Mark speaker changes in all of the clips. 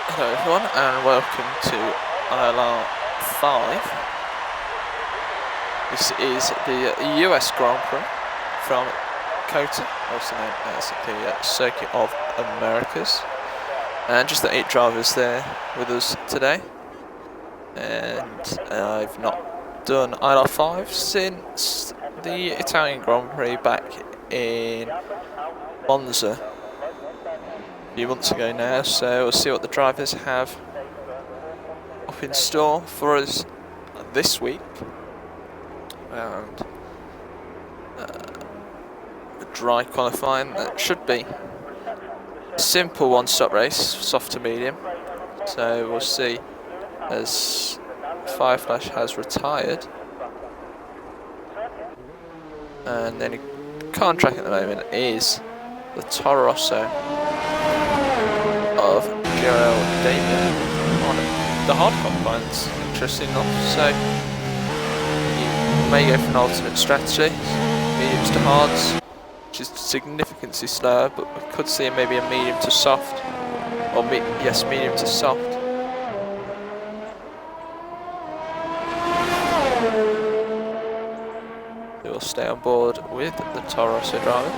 Speaker 1: Hello everyone and welcome to ILR5. This is the US Grand Prix from COTA, also known as the Circuit of Americas. And just the 8 drivers there with us today. And I've not done ILR5 since the Italian Grand Prix back in Monza a few months ago now, so we'll see what the drivers have up in store for us this week. And the dry qualifying, that should be a simple one-stop race, soft to medium. So we'll see, as Fireflash has retired, and then the car track at the moment is the Toro Rosso of Damien on the hard qualifiers, interesting enough. So you may go for an alternate strategy, mediums to hards, which is significantly slower, but we could see maybe a medium to soft, or medium to soft. We will stay on board with the Toro Rosso driver.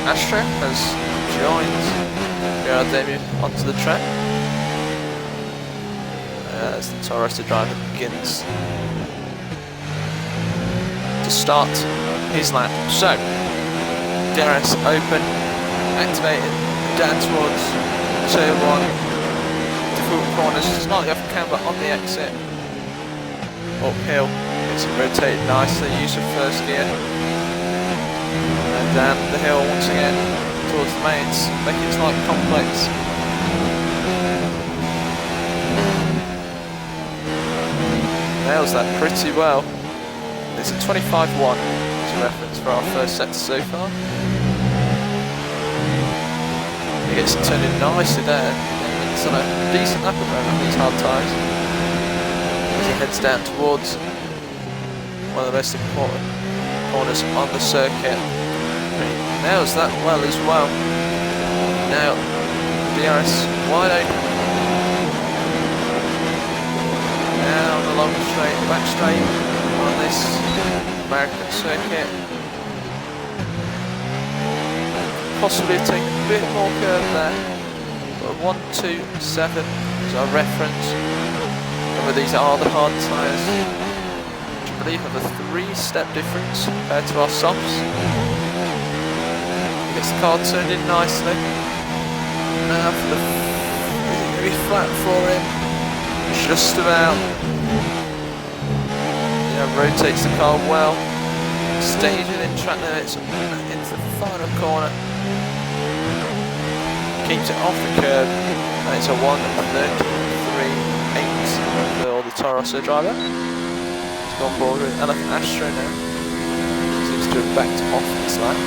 Speaker 1: Astro has joined Damien onto the track as the Toro Rosso driver begins to start his lap. So, DRS open, activated, down towards turn 1, difficult corners, slightly off camber on the exit, uphill, it's rotated nicely, use of first gear. Down the hill once again towards the mains, making it slightly complex. Nails that pretty well. It's a 25-1 as a reference for our first sector so far. He gets it turned in nicely there. It's on a decent lap at the moment on these hard tyres. As he heads down towards one of the most important corners on the circuit. Nails that well as well. Now DRS wide open. Now the long straight, back straight on this American circuit. Possibly take a bit more curve there. But 127 is our reference. Remember, these are the hard tyres, which I believe have a 3-step difference compared to our softs. Gets the car turned in nicely. Now for the going to be flat for him. Just about. Yeah, rotates the car well. Stays within track limits into the final corner. Keeps it off the curb, and it's a 1:33.8 for the Toro Rosso driver. He's gone board with Elephant Astro now. Seems to have backed off this lap.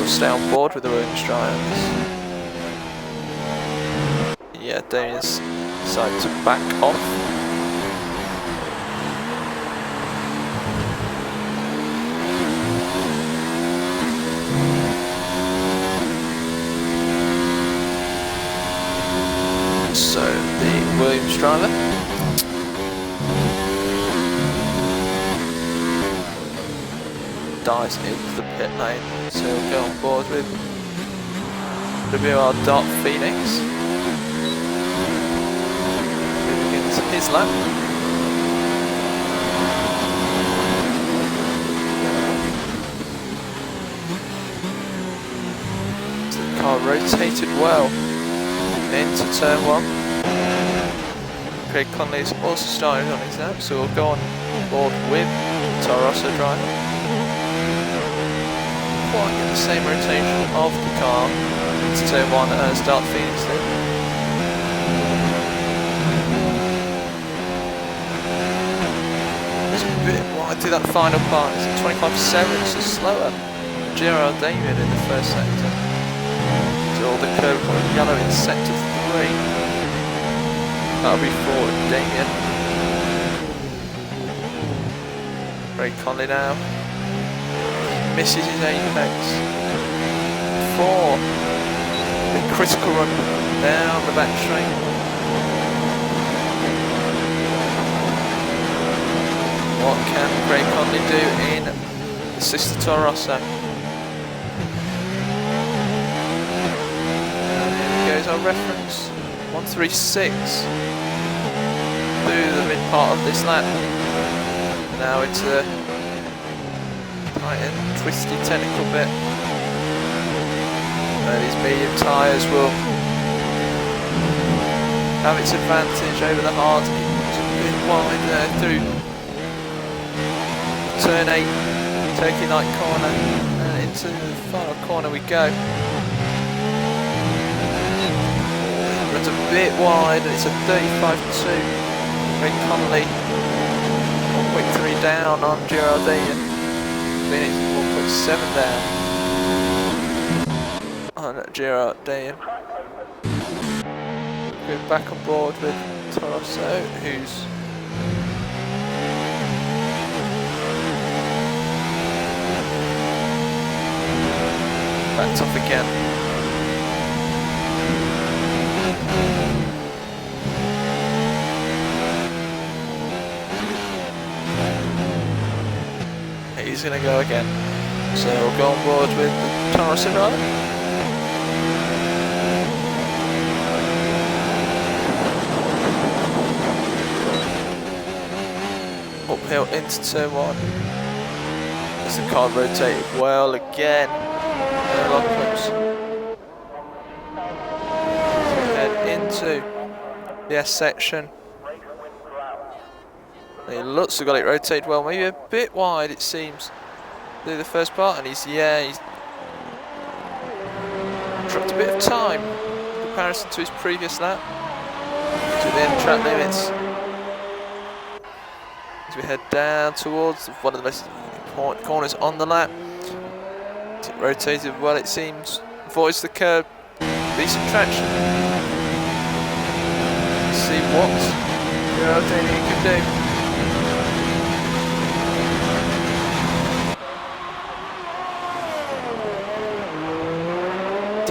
Speaker 1: Stay on board with the Williams drivers. Yeah, Damien's decided to back off. So the Williams driver dives into the pit lane, so we'll go on board with WR Dot Phoenix. He begins his lap. car rotated well into turn 1. Craig Conley's also started on his lap, so we'll go on board with Toro Rosso driver. Quite get the same rotation of the car into turn 1 as Darth Phoenix did. It's a bit wide through that final part, it's at 25.7, so slower. Gerard David in the first sector. So all the curve going yellow in sector 3. That'll be for Damien. Craig Conley now. Misses his apex. 4. The critical run down the back straight. What can Craig Conley do in the sister Toro Rosso? Our reference 136 through the mid part of this lap. Now it's a tight and twisty technical bit. These medium tyres will have its advantage over the hard. It's a bit wide there through turn 8, Turkey Light corner, and into the final corner we go. It's a bit wide, it's a 35.2. Craig Conley 1.3 down on Gerard David. Phoenix 1.7 down on Gerard David. We're back on board with Toro Rosso, who's backed off again. He's going to go again. So we'll go on board with the Toro Rosso driver. Uphill into turn 1. As the car rotated well again. Head into the S section. He looks to have got it rotated well, maybe a bit wide it seems through the first part, and he's dropped a bit of time in comparison to his previous lap to the end track limits. As we head down towards one of the most important corners on the lap. It rotated well it seems, avoids the curb, decent traction. Let's see what Gerard David can do.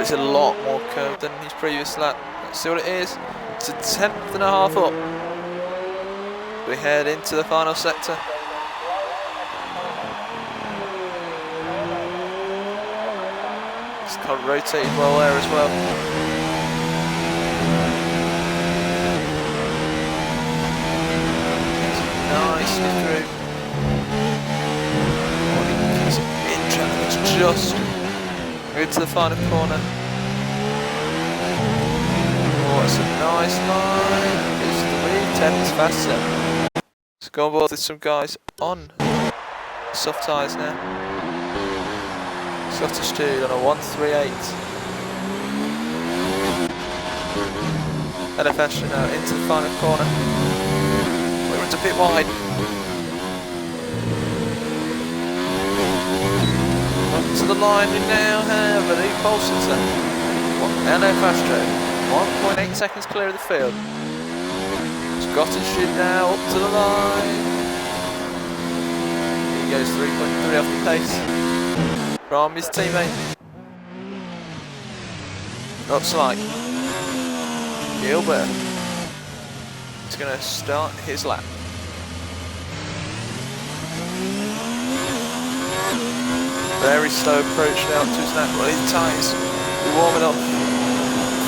Speaker 1: It's a lot more curved than his previous lap. Let's see what it is. It's a 10th and a half up. We head into the final sector. This car rotated well there as well. Nicely through. It's in traffic, it's just into the final corner. Oh, it's a nice line. It's 3 tenths faster. Let's go on board with some guys on soft tyres now. Scottish dude on a 138. And a faster now into the final corner. We're a bit wide. To the line, we now have a new pole sitter. Hello Fastro, 1.8 seconds clear of the field. Scottish dude now up to the line. He goes 3.3 off the pace from his teammate. Looks like Gilbert is going to start his lap. Very slow approach now to his lap. Well, his tyres are warming up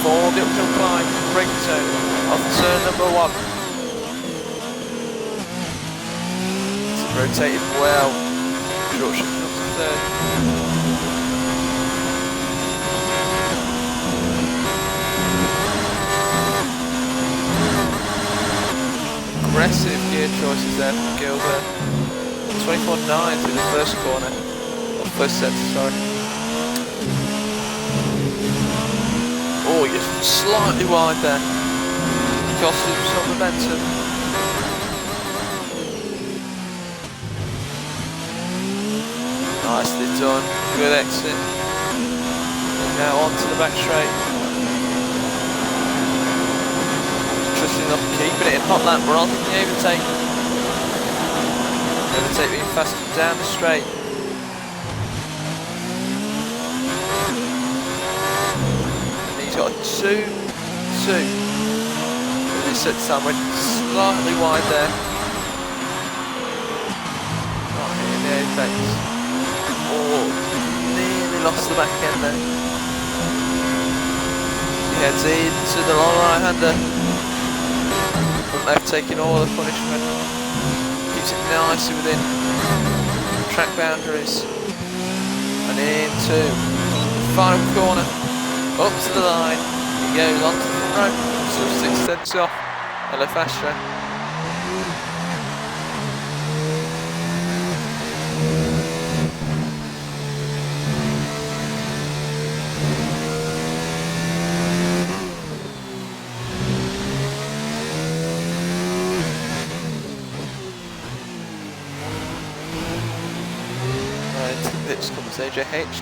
Speaker 1: for the uphill climb, braking zone off turn number 1. It's rotated well. Short shift up to third. choices there from Gilbert. 24.9 through the first corner, or first centre, sorry. Oh, you're slightly wide there. Cost him some momentum. Nicely done, good exit. And now onto the back straight. Trusting enough, keeping it in hot lap, we're on the overtake. Overtake being faster down the straight. And he's got a 2-2. This set time went slightly wide there. Not hitting the apex. Oh, nearly lost the back end there. He heads into the long right hander. Left taking all the punishment. Keeps it nicely within track boundaries. And into the final corner. Up to the line. He goes onto the front row. So 6 tenths off. Hello fast track. Pits comes AJH.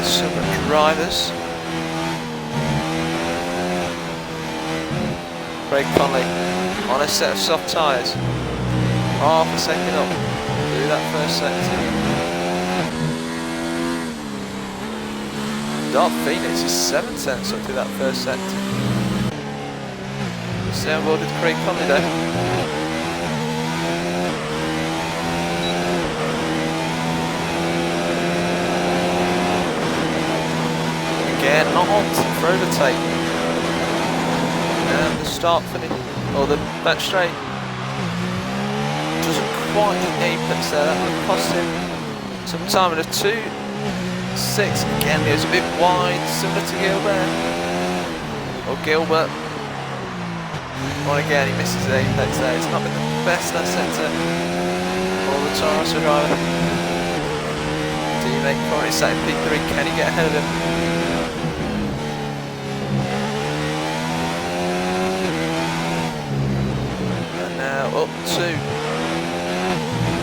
Speaker 1: Some drivers. Craig Conley on a set of soft tyres. Half a second up through that first sector. Darth Phoenix is 7 tenths up through that first sector. Stay on board with Craig Conley though. Again, not on for overtake. And the start finish, or the back straight, doesn't quite hit the apex there. That would cost him some time. And a 2.6 again, goes a bit wide, similar to Gilbert. Or Gilbert. Well, again, he misses the apex there. It's not been the best that centre for the Toronto driver. Teammate currently sat in P3. Can he get ahead of him? Up to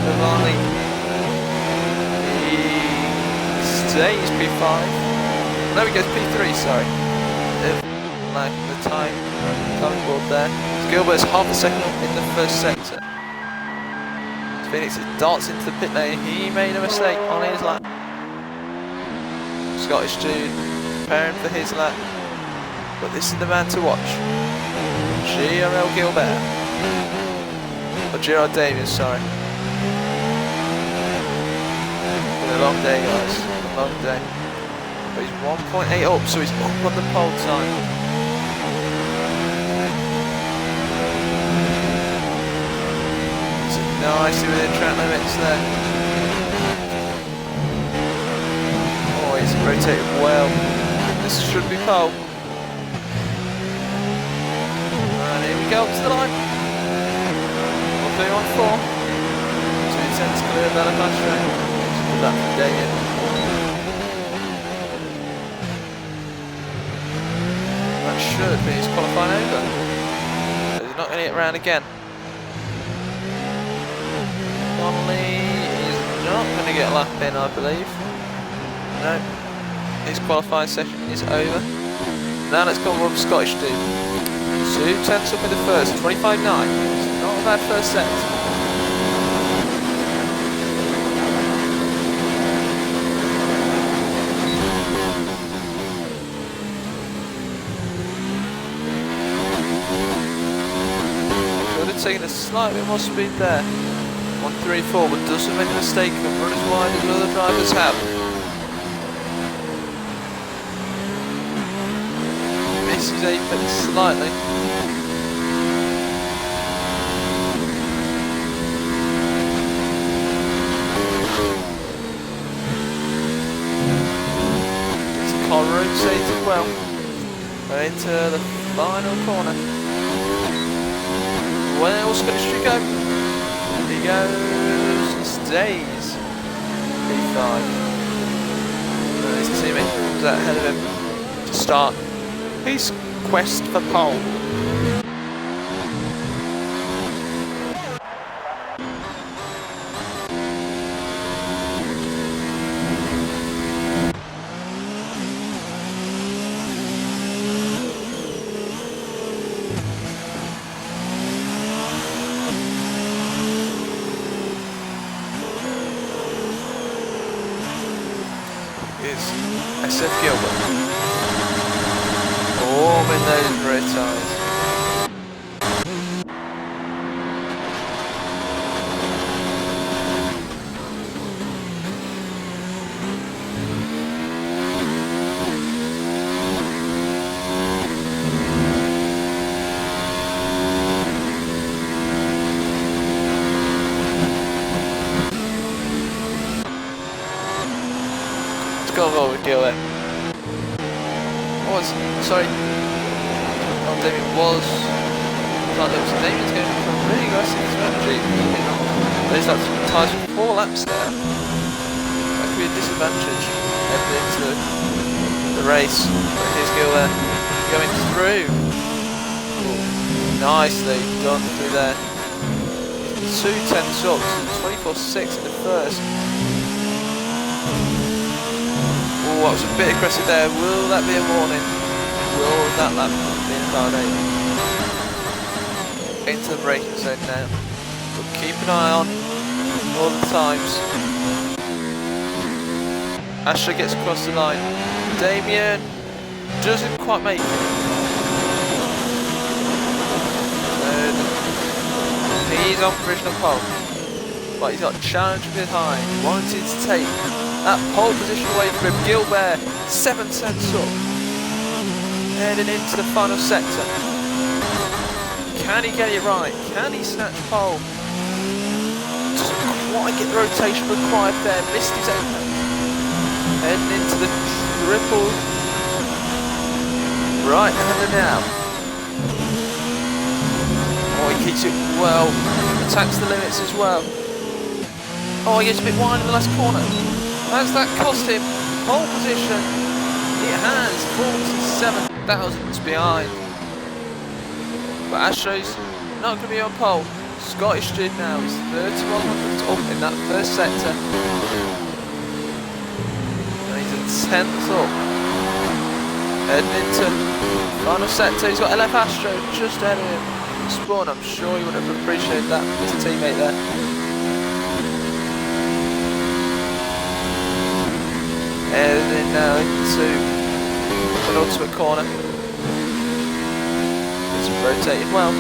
Speaker 1: the line. He stays P5. No, he goes P3, sorry. Like the time board there. So Gilbert's half a second up in the first sector. Phoenix darts into the pit lane. He made a mistake on his lap. Scottish dude preparing for his lap. But this is the man to watch. GRL Gilbert. Or Gerard Davies, sorry. Been a long day, guys. A long day. But he's 1.8 up, so he's up on the pole time. It's nicely within track limits there. Oh, he's rotated well. This should be pole. And here we go up to the line. 3-1-4. 2 tenths clear of that fast track. Good luck for Damien. That should be his qualifying over. But he's not going to get round again. Conley is not going to get a lap in, I believe. No. His qualifying session is over. Now let's go with Scottish dude. 2 tenths up in the first, 25.9. Not a bad first set. Could have taken a slightly more speed there. 134, but doesn't make a mistake and run as wide as other drivers have. Misses apex slightly. This car rotated well. We're into the final corner. Where will Scottish Street go? He goes and stays. P5. His teammate comes out ahead of him to start his quest for pole. SF Gilbert. Warm in those red ties. Let's go over Gilbert. Sorry, Damien was. Like there was Damien's going from really aggressive strategy. There's like tyres for 4 laps there. That could be a disadvantage heading into the race. Here's Gil there, going through. Ooh, nicely done through there. 2 tenths up, 24.6 in the first. Oh, that was a bit aggressive there. Will that be a warning? Will that lap be invalidated? Into the braking zone now. We'll keep an eye on all the times. Asher gets across the line. Damien doesn't quite make it. He's on provisional pole. But he's got a challenge a bit high. Wanted to take that pole position away from him. Gilbert, 7 cents up. Heading into the final sector. Can he get it right? Can he snatch pole? Doesn't quite get the rotation required there. Missed his open. Heading into the triple. Right hander now. Oh, he keeps it well. Attacks the limits as well. Oh, he gets a bit wide in the last corner. Has that cost him pole position? It has. 47 thousandths behind. But Astro's not going to be on pole. Scottish dude now is 31 hundredths up in that first sector. And he's a 10th up. Heading into final sector. He's got LF Astro just ahead of him. Spawn, I'm sure he would have appreciated that, his teammate there. Heading in now into an ultimate corner. It's rotated well.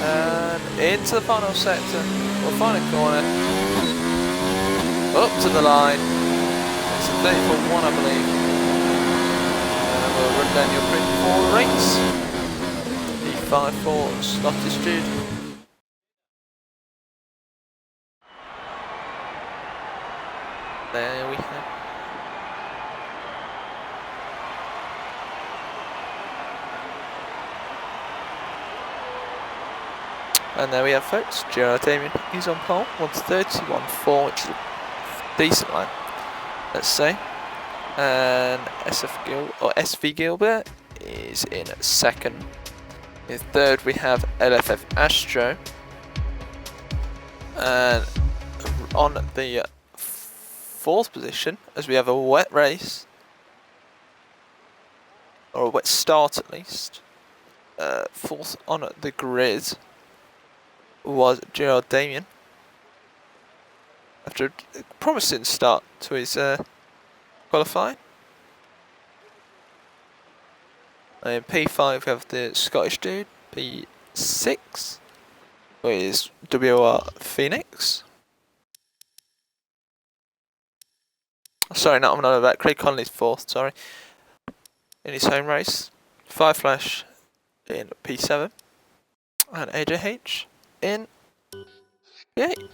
Speaker 1: And into the final sector, or final corner. Up to the line. It's a 34.1, I believe. And we'll run down your print for the race. 5-4, Scottish dude. There we have. And there we have, folks. Gerard Damien is on pole, 131.4, which is a decent line, let's say. And SV Gilbert is in second. In third we have LFF Astro, and on the fourth position, as we have a wet race, or a wet start at least. Fourth on the grid was Gerard Damien after a promising start to his qualifying. And in P5 we have the Scottish dude. P6 is WR Phoenix. Sorry, not I'm not about Craig Connolly's fourth, sorry. In his home race. Fire Flash in P7. And AJH in P8.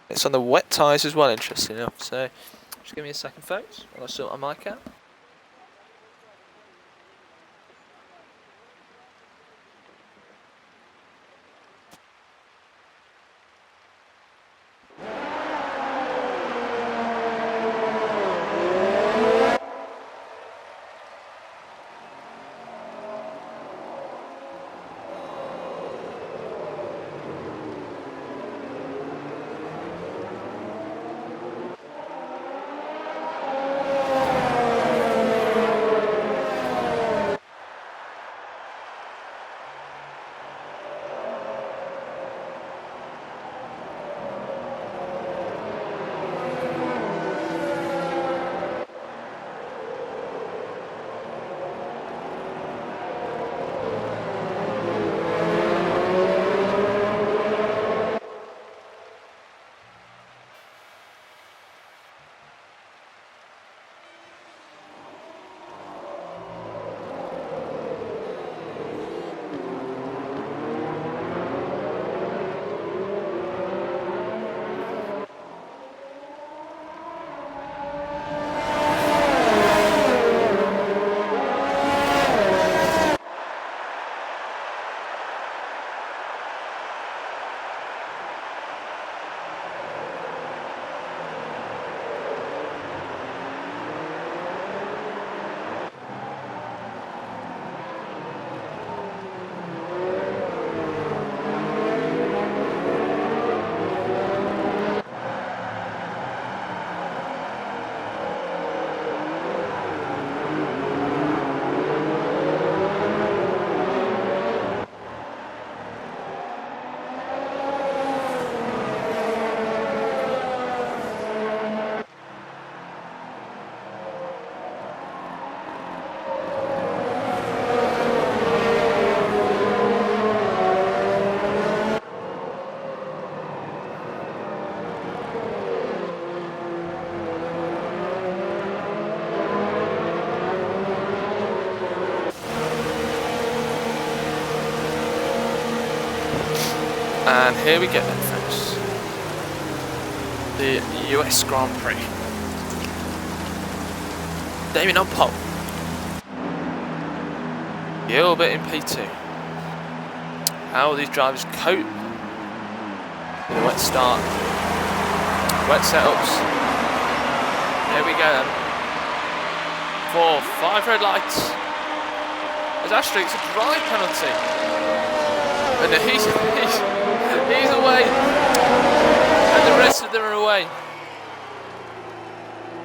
Speaker 1: It's on the wet tyres as well, interesting enough. So, just give me a second, folks, while I sort my mic out. And here we go then, folks. The US Grand Prix. Damien on pole. Gilbert in P2. How will these drivers cope with a wet start? Wet setups. Here we go then. 4, 5 red lights. There's actually a drive penalty. And he's away. And the rest of them are away.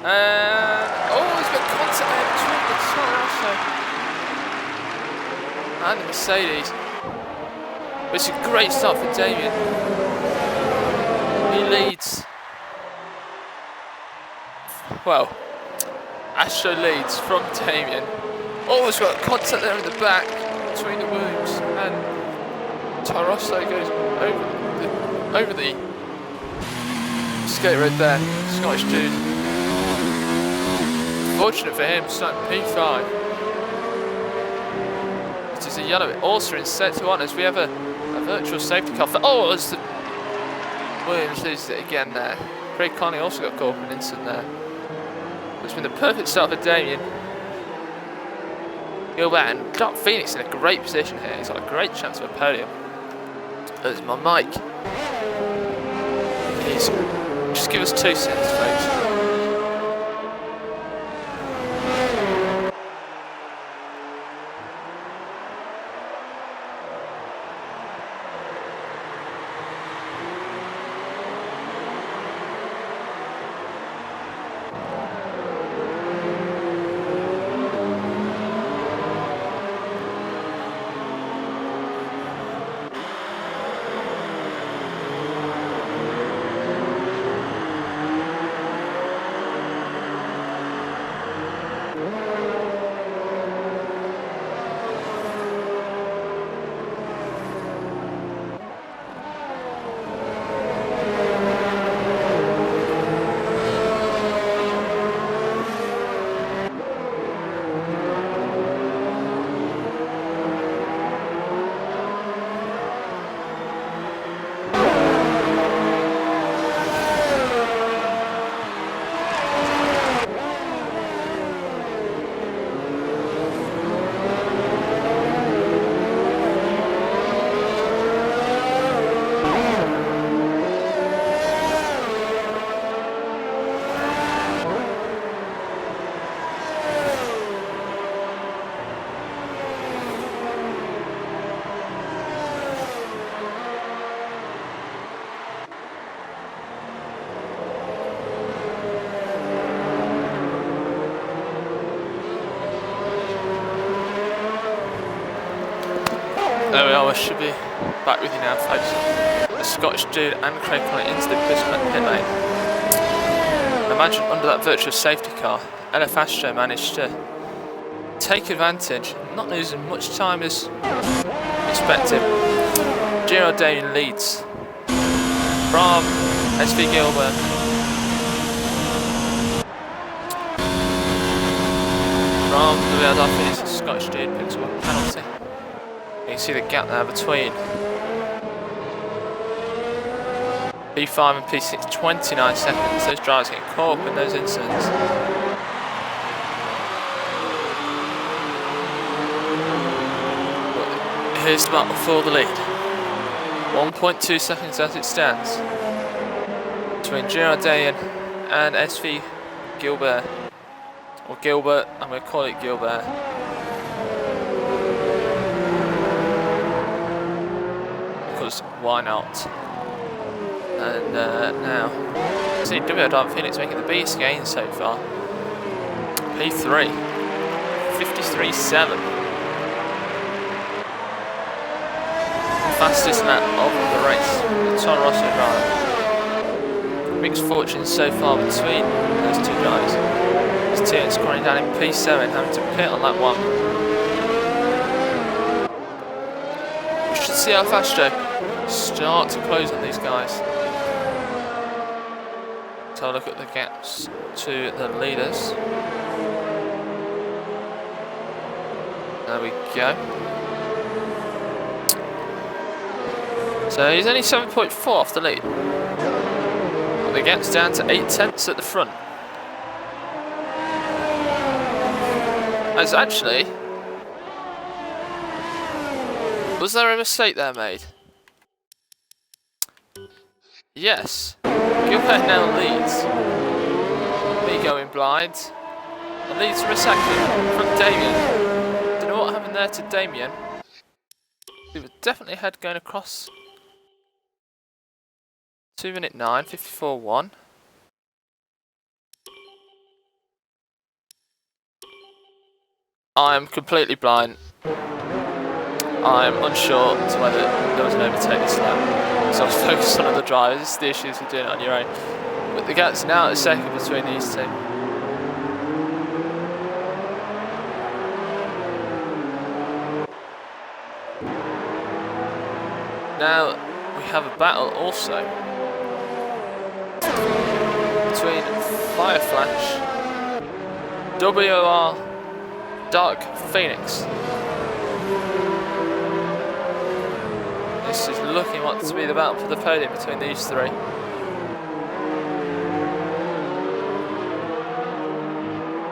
Speaker 1: And he's got contact there between the Toro Rosso and the Mercedes. But it's a great start for Damien. He leads. Well, Astro leads from Damien. Almost got contact there in the back between the Williams, and Toro Rosso goes over the skate road there. Scottish dude. Fortunate for him, starting P5. It is a yellow. Also in set 1 as we have a virtual safety car. As the Williams loses it again there. Craig Conley also got caught in an incident there. It's been the perfect start for Damien. Gilbert and Dark Phoenix in a great position here. He's got a great chance of a podium. There's my mic. Just give us 2 cents, folks. should be back with you now, folks. The Scottish dude and Craig Conley into the pit lane. Imagine under that virtuous safety car, ILR5 managed to take advantage, not losing much time as expected. Giro Dane leads from SV Gilbert. From the ILR finish, the Scottish dude picks up a penalty. You can see the gap there between P5 and P6, 29 seconds. Those drivers getting caught up in those incidents. But here's the battle for the lead. 1.2 seconds as it stands between Giro Dayan and SV Gilbert. Or Gilbert, I'm going to call it Gilbert. Because why not? And now, see ILR Phoenix making the biggest gain so far. P3, 53.7. Fastest lap of the race, the Toro Rosso driver. Mixed fortunes so far between those two drivers. This team scoring down in P7, having to pit on lap 1. We should see ILR5 start to close on these guys. So have a look at the gaps to the leaders. There we go. So he's only 7.4 off the lead. The gap's down to 8/10 at the front. As actually, was there a mistake there made? Yes. Gilbert now leads. Me going blind. And leads from a second from Damien. Don't know what happened there to Damien. He was definitely ahead going across. 2:09, 54.1. I'm completely blind. I'm unsure to whether there was an overtake this lap. So I was focused on other drivers. This is the issues with doing it on your own. But the gap's now at a second between these two. Now we have a battle also between Fireflash, WR Dark Phoenix. This is looking what to be the battle for the podium between these three.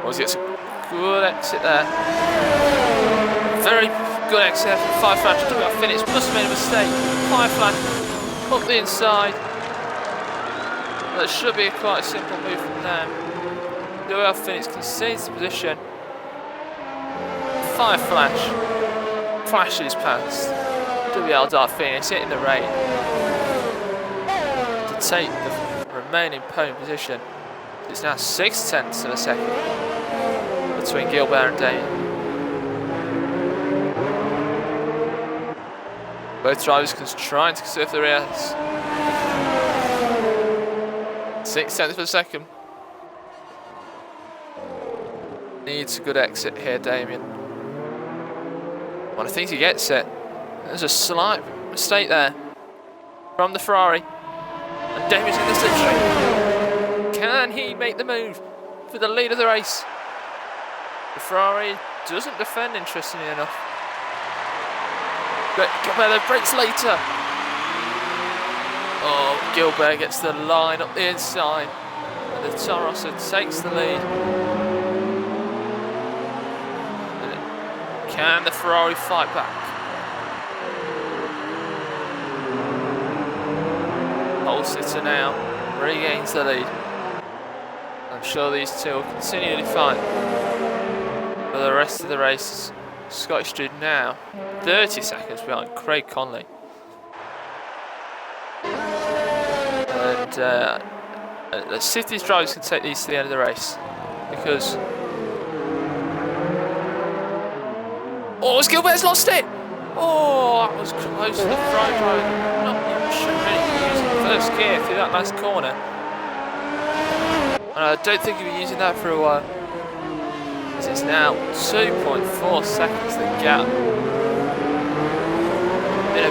Speaker 1: Always gets a good exit there. Very good exit from Fireflash. WR Phoenix must have made a mistake. Fireflash up the inside. That should be quite a simple move from them. WR Phoenix concedes the position. Fireflash flashes past WR Dark Phoenix, hitting the rain to take the remaining podium position. It's now 6/10 of a second between Gilbert and Dane. Both drivers trying to conserve the race. 6/10 of a second. Needs a good exit here, Damien. Well, I think he gets it. There's a slight mistake there from the Ferrari. And Damien's in the slipstream. Can he make the move for the lead of the race? The Ferrari doesn't defend, interestingly enough. But Gilbert breaks later. Oh, Gilbert gets the line up the inside. And the Toro Rosso takes the lead. Can the Ferrari fight back? Pole sitter now regains the lead. I'm sure these two will continue to fight for the rest of the race. Scottish dude now 30 seconds behind Craig Conley. And let's see if these drivers can take these to the end of the race. Because... oh, Gilbert's lost it! Oh, that was close to the front drive. Not even sure really using first gear through that last corner. And I don't think he'll be using that for a while. As it's now 2.4 seconds the gap. Been a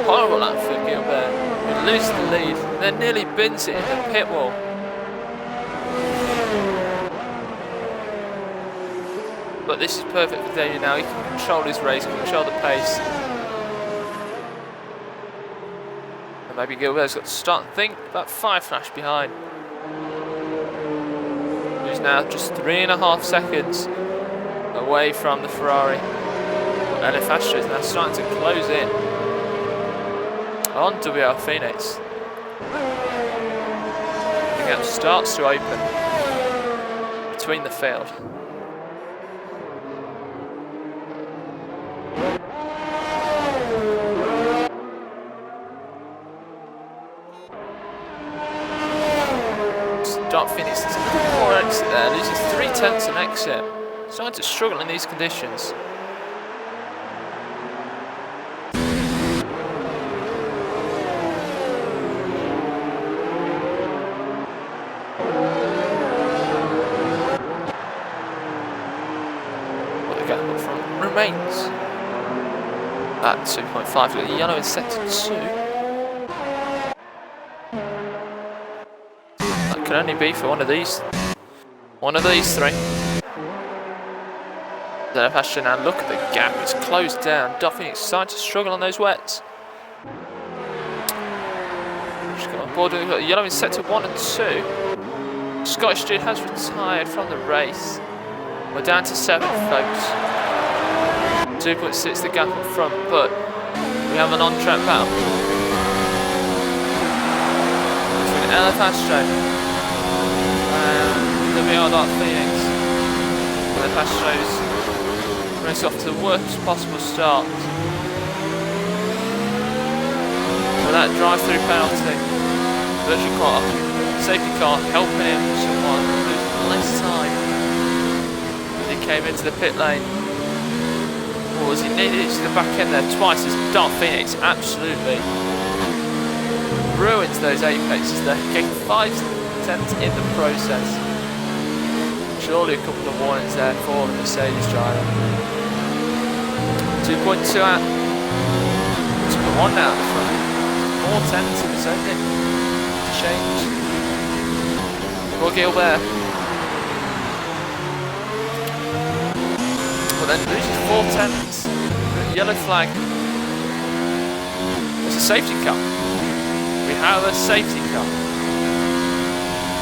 Speaker 1: horrible lap for Gilbert. He loses the lead, and then nearly bins it in the pit wall. But this is perfect for Damien now. He can control his race, control the pace. And maybe Gilbert's got to start and think about 5 flash behind. Who's now just 3.5 seconds away from the Ferrari. LF Astro is now starting to close in on WR Phoenix. The gap starts to open between the field. Phoenix is a bit more exit there, loses 3/10 an exit. Starting to struggle in these conditions. But the gap up front remains at 2.5. We've got the yellow in sector 2. Can only be for one of these three. Then Astro now look at the gap, it's closed down. Duffy is starting to struggle on those wets. Just got on board, we've got yellow in sector 1 and 2. Scottish dude has retired from the race. We're down to 7 folks. 2.6 the gap up front, but we have an on-track battle between LF Astro and WR Phoenix. LF Astro's race off to the worst possible start. With that drive-through penalty, virtual car, safety car helping him somewhat lose less time as he came into the pit lane. Or as he needed to the back end there twice, as Dark Phoenix absolutely ruins those apexes there, getting 5 tenths in the process. Surely a couple of warnings there for the Mercedes driver. 2.2 out. 2.1 now at the front. 4 tenths in this only change for Gilbert. But then loses 4 tenths. Yellow flag. It's a safety car. We have a safety car.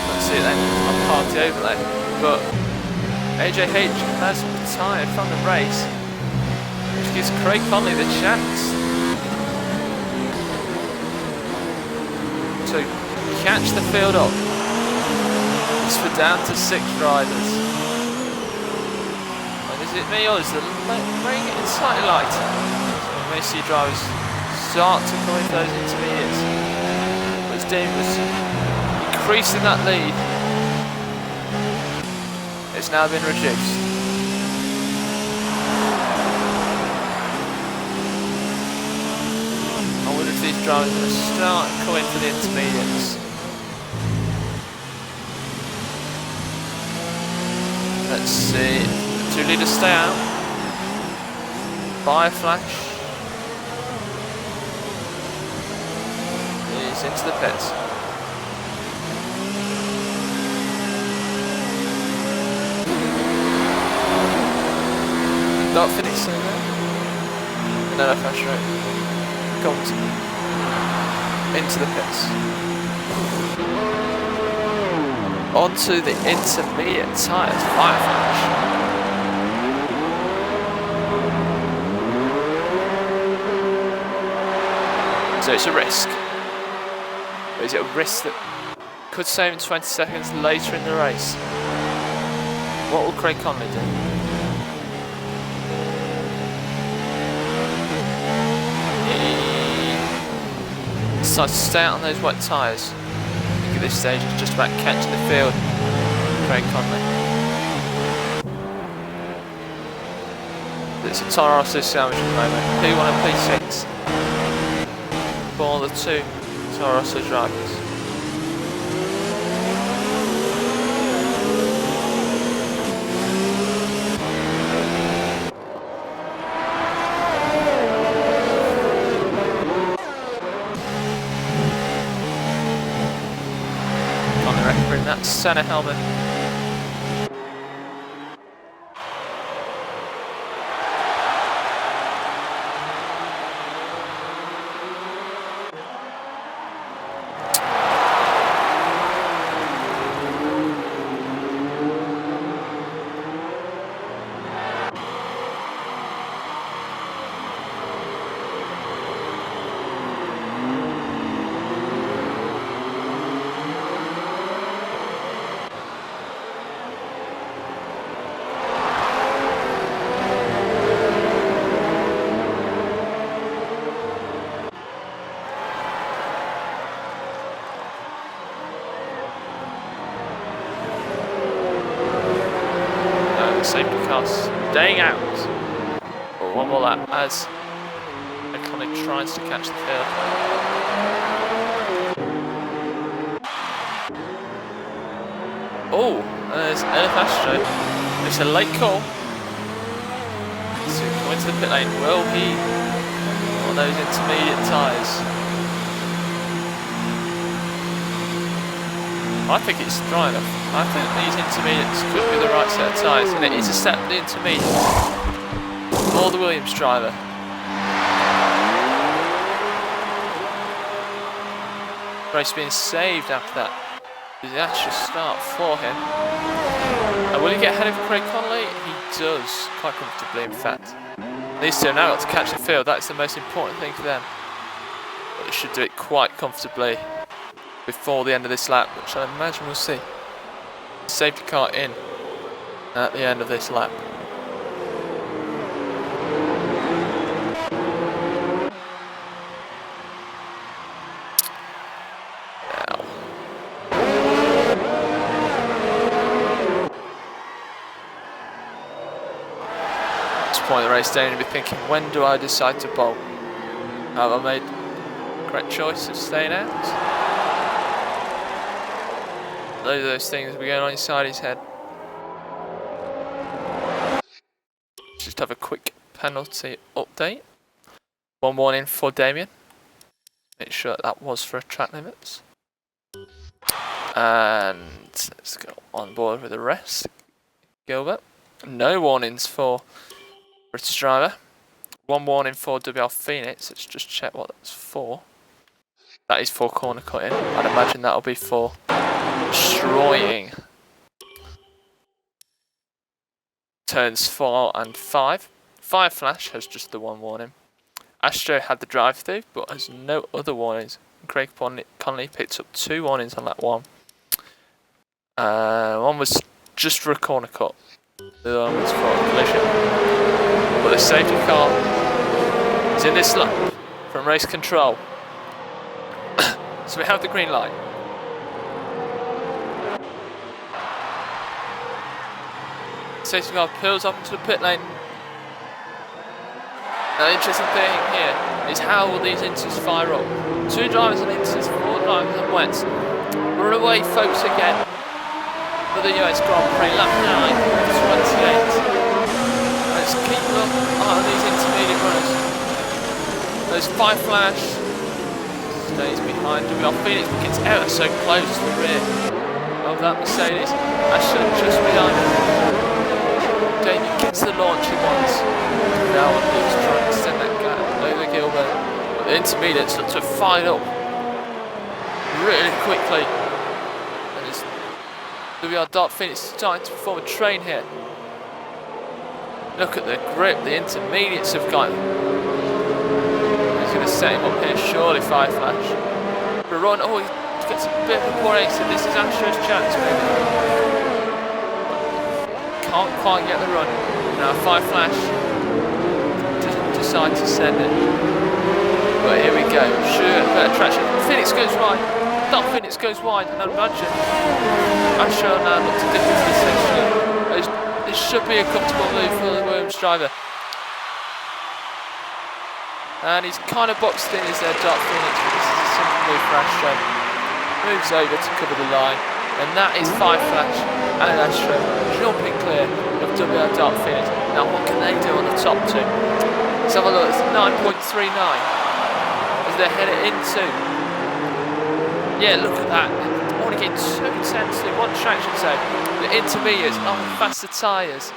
Speaker 1: Let's see it then on party overlay. But AJH has retired from the race, which gives Craig Conley the chance to catch the field up. It's for down to 6 riders. And is it me or is the rain getting slightly lighter? So we may see drivers start to come into those intermediates. But as Dean was increasing that lead, it's now been reduced. I wonder if these drivers are going to start coming for the intermediates. Let's see. 2 leaders stay out. Fire flash. He's into the pits. Dark Phoenix so there. And then LF Astro comes into the pits. Onto the intermediate tyres, fire flash. So it's a risk. But is it a risk that could save him 20 seconds later in the race? What will Craig Conley do? Decides to stay out on those wet tyres. I think at this stage it's just about catching the field. Craig Conley. It's a Toro Rosso sandwich at the moment. P1 and P6 for the two Toro Rosso drivers. Bring that center helmet. Safety car staying out. But one more lap as Iconic tries to catch the field. Oh, there's Astro. It's a late call. So coming to the pit lane. Will he on those intermediate tyres? I think it's dry enough. I think these intermediates could be the right set of tyres, and it is a set of the intermediate for the Williams driver. Race being saved after that disastrous start for him. And will he get ahead of Craig Connolly? He does, quite comfortably in fact. These two have now got to catch the field, that's the most important thing for them. But they should do it quite comfortably before the end of this lap, which I imagine we'll see. Safety car in at the end of this lap. Now. At this point in the race, Daniel will be thinking, when do I decide to bolt? Have I made the correct choice of staying out? Those are those things that be going on inside his head. Just have a quick penalty update. One warning for Damien. Make sure that was for track limits. And let's go on board with the rest. Gilbert. No warnings for British driver. One warning for WL Phoenix. Let's just check what that's for. That is for corner cutting. I'd imagine that'll be for destroying turns 4 and 5. Fire Flash has just the one warning. Astro had the drive through but has no other warnings. Craig Connolly picked up 2 warnings on that one. One was just for a corner cut. The other one was for a collision. But the safety car is in this lap from race control. So we have the green light. Safety car pulls up into the pit lane. Now the interesting thing here is how will these inters fire up? 2 drivers and inters, 4 drivers and wets. We're away folks again for the US Grand Prix lap 9 of 28. Let's keep up on these intermediate runners. There's Fire Flash stays behind WL Phoenix but gets ever so close to the rear of that Mercedes. Ashton just behind him. Damien gets the launch he wants. Now he's trying to extend that gap over Gilbert. But the intermediates look to fire up really quickly. And it's WR Dark Phoenix starting to perform a train here. Look at the grip the intermediates have got. He's going to set him up here, surely Fire Flash. For a run, oh, he gets a bit of a poor exit. This is Astro's chance, maybe. Can't quite get the run. Now Fire Flash doesn't decide to send it. But here we go. Sure, better traction. Phoenix goes wide. Dark Phoenix goes wide, and I imagine Astro now looks to dip into the section. This should be a comfortable move for the Williams driver. And he's kind of boxed in as their Dark Phoenix, but this is a simple move for Astro. Moves over to cover the line, and that is 5 Flash and Astro jumping clear of WR Dark Phoenix. Now what can they do on the top two? Let's have a look, it's 9.39 as they're headed into. Yeah, look at that. I want to get 2 tenths in one traction zone. The intermediates are the faster tyres.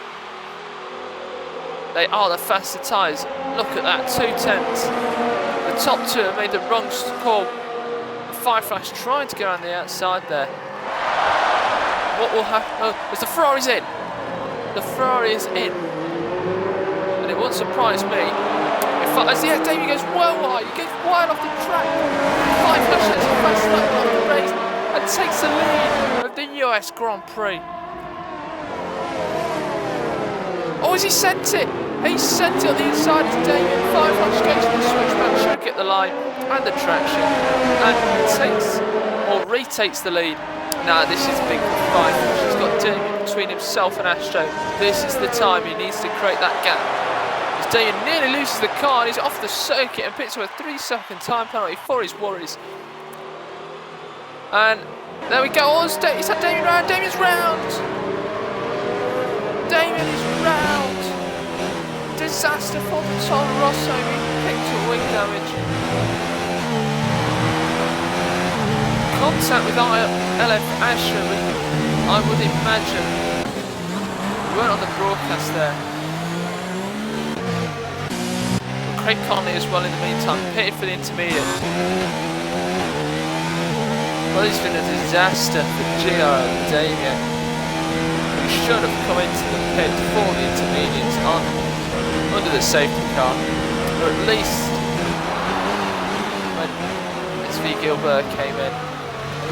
Speaker 1: They are the faster tyres. Look at that, 2 tenths. The top two have made the wrong call. 5 Flash trying to go on the outside there. What will happen? Oh, as the Ferrari's in. The Ferrari is in. And it won't surprise me. As the Damien goes well wide, he goes wide off the track. 5 Flash gets a fast lap off the race and takes the lead of the US Grand Prix. Oh, has he sent it? He sent it on the inside of Damien. 5 Flash goes to the switchback, should get the line and the traction, and takes or retakes the lead. Now this is big for 5 Flash. He's got Damien between himself and Astro. This is the time he needs to create that gap. As Damien nearly loses the car and he's off the circuit and picks up a 3-second time penalty for his worries. And there we go. Oh, he's had Damien round. Damien's round. Damien is round. Disaster for the Toro Rosso. He picked up wing damage. Contact with ILF Astro, I would imagine. We weren't on the broadcast there. Craig Conley as well in the meantime, pitted for the intermediate. Well, it's been a disaster for GR and Damien. We should have come into the pit for the intermediates under the safety car, or at least when SV Gilbert came in.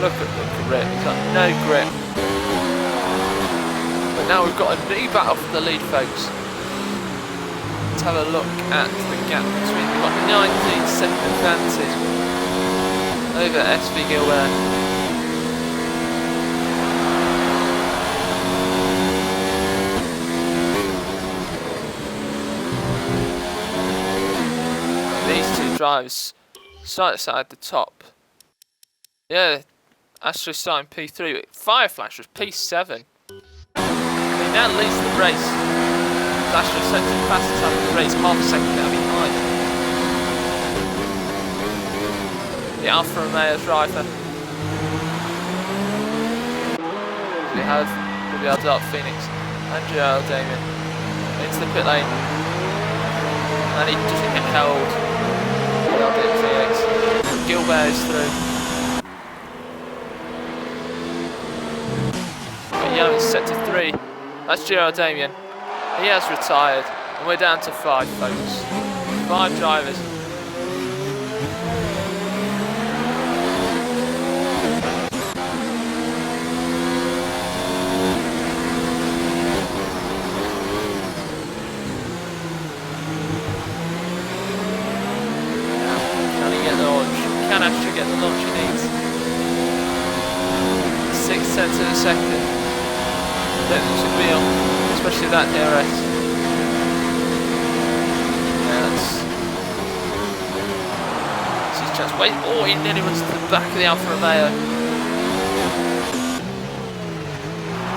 Speaker 1: Look at the grip, he's got no grip. But now we've got a new battle for the lead, folks. Let's have a look at the gap between, we've got 19-second advantage over SV Gilbert. These two drivers side at the top. Yeah, Astro starting P3. 5 Flash was P7. He now leads the race. Astro set to the fastest time of the race, half a second now behind. The Alfa Romeo driver. We have WR Dark Phoenix and GR Damien into the pit lane. And he doesn't get held. Gilbert is through. Yellow is set to 3. That's GR Damien. He has retired, and we're down to 5, folks. 5 drivers. Can he get the launch? Can Astro get the launch he needs? 6 tenths of a second. That should be on, especially that DRS. Yeah, that's his chance. Wait, oh, he nearly runs to the back of the Alfa Romeo.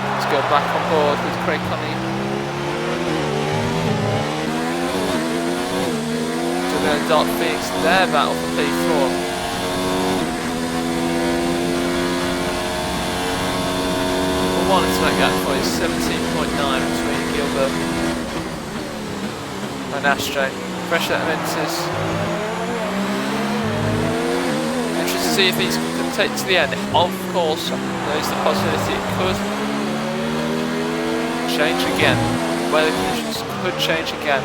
Speaker 1: Let's go back on board with Craig Conley. WR Dark Phoenix, their battle for P4. One to make that for is 17.9 between Gilbert and Astro. Fresh elementals. Interested to see if he's going to take it to the end. Of course, there is the possibility it could change again. Weather conditions could change again.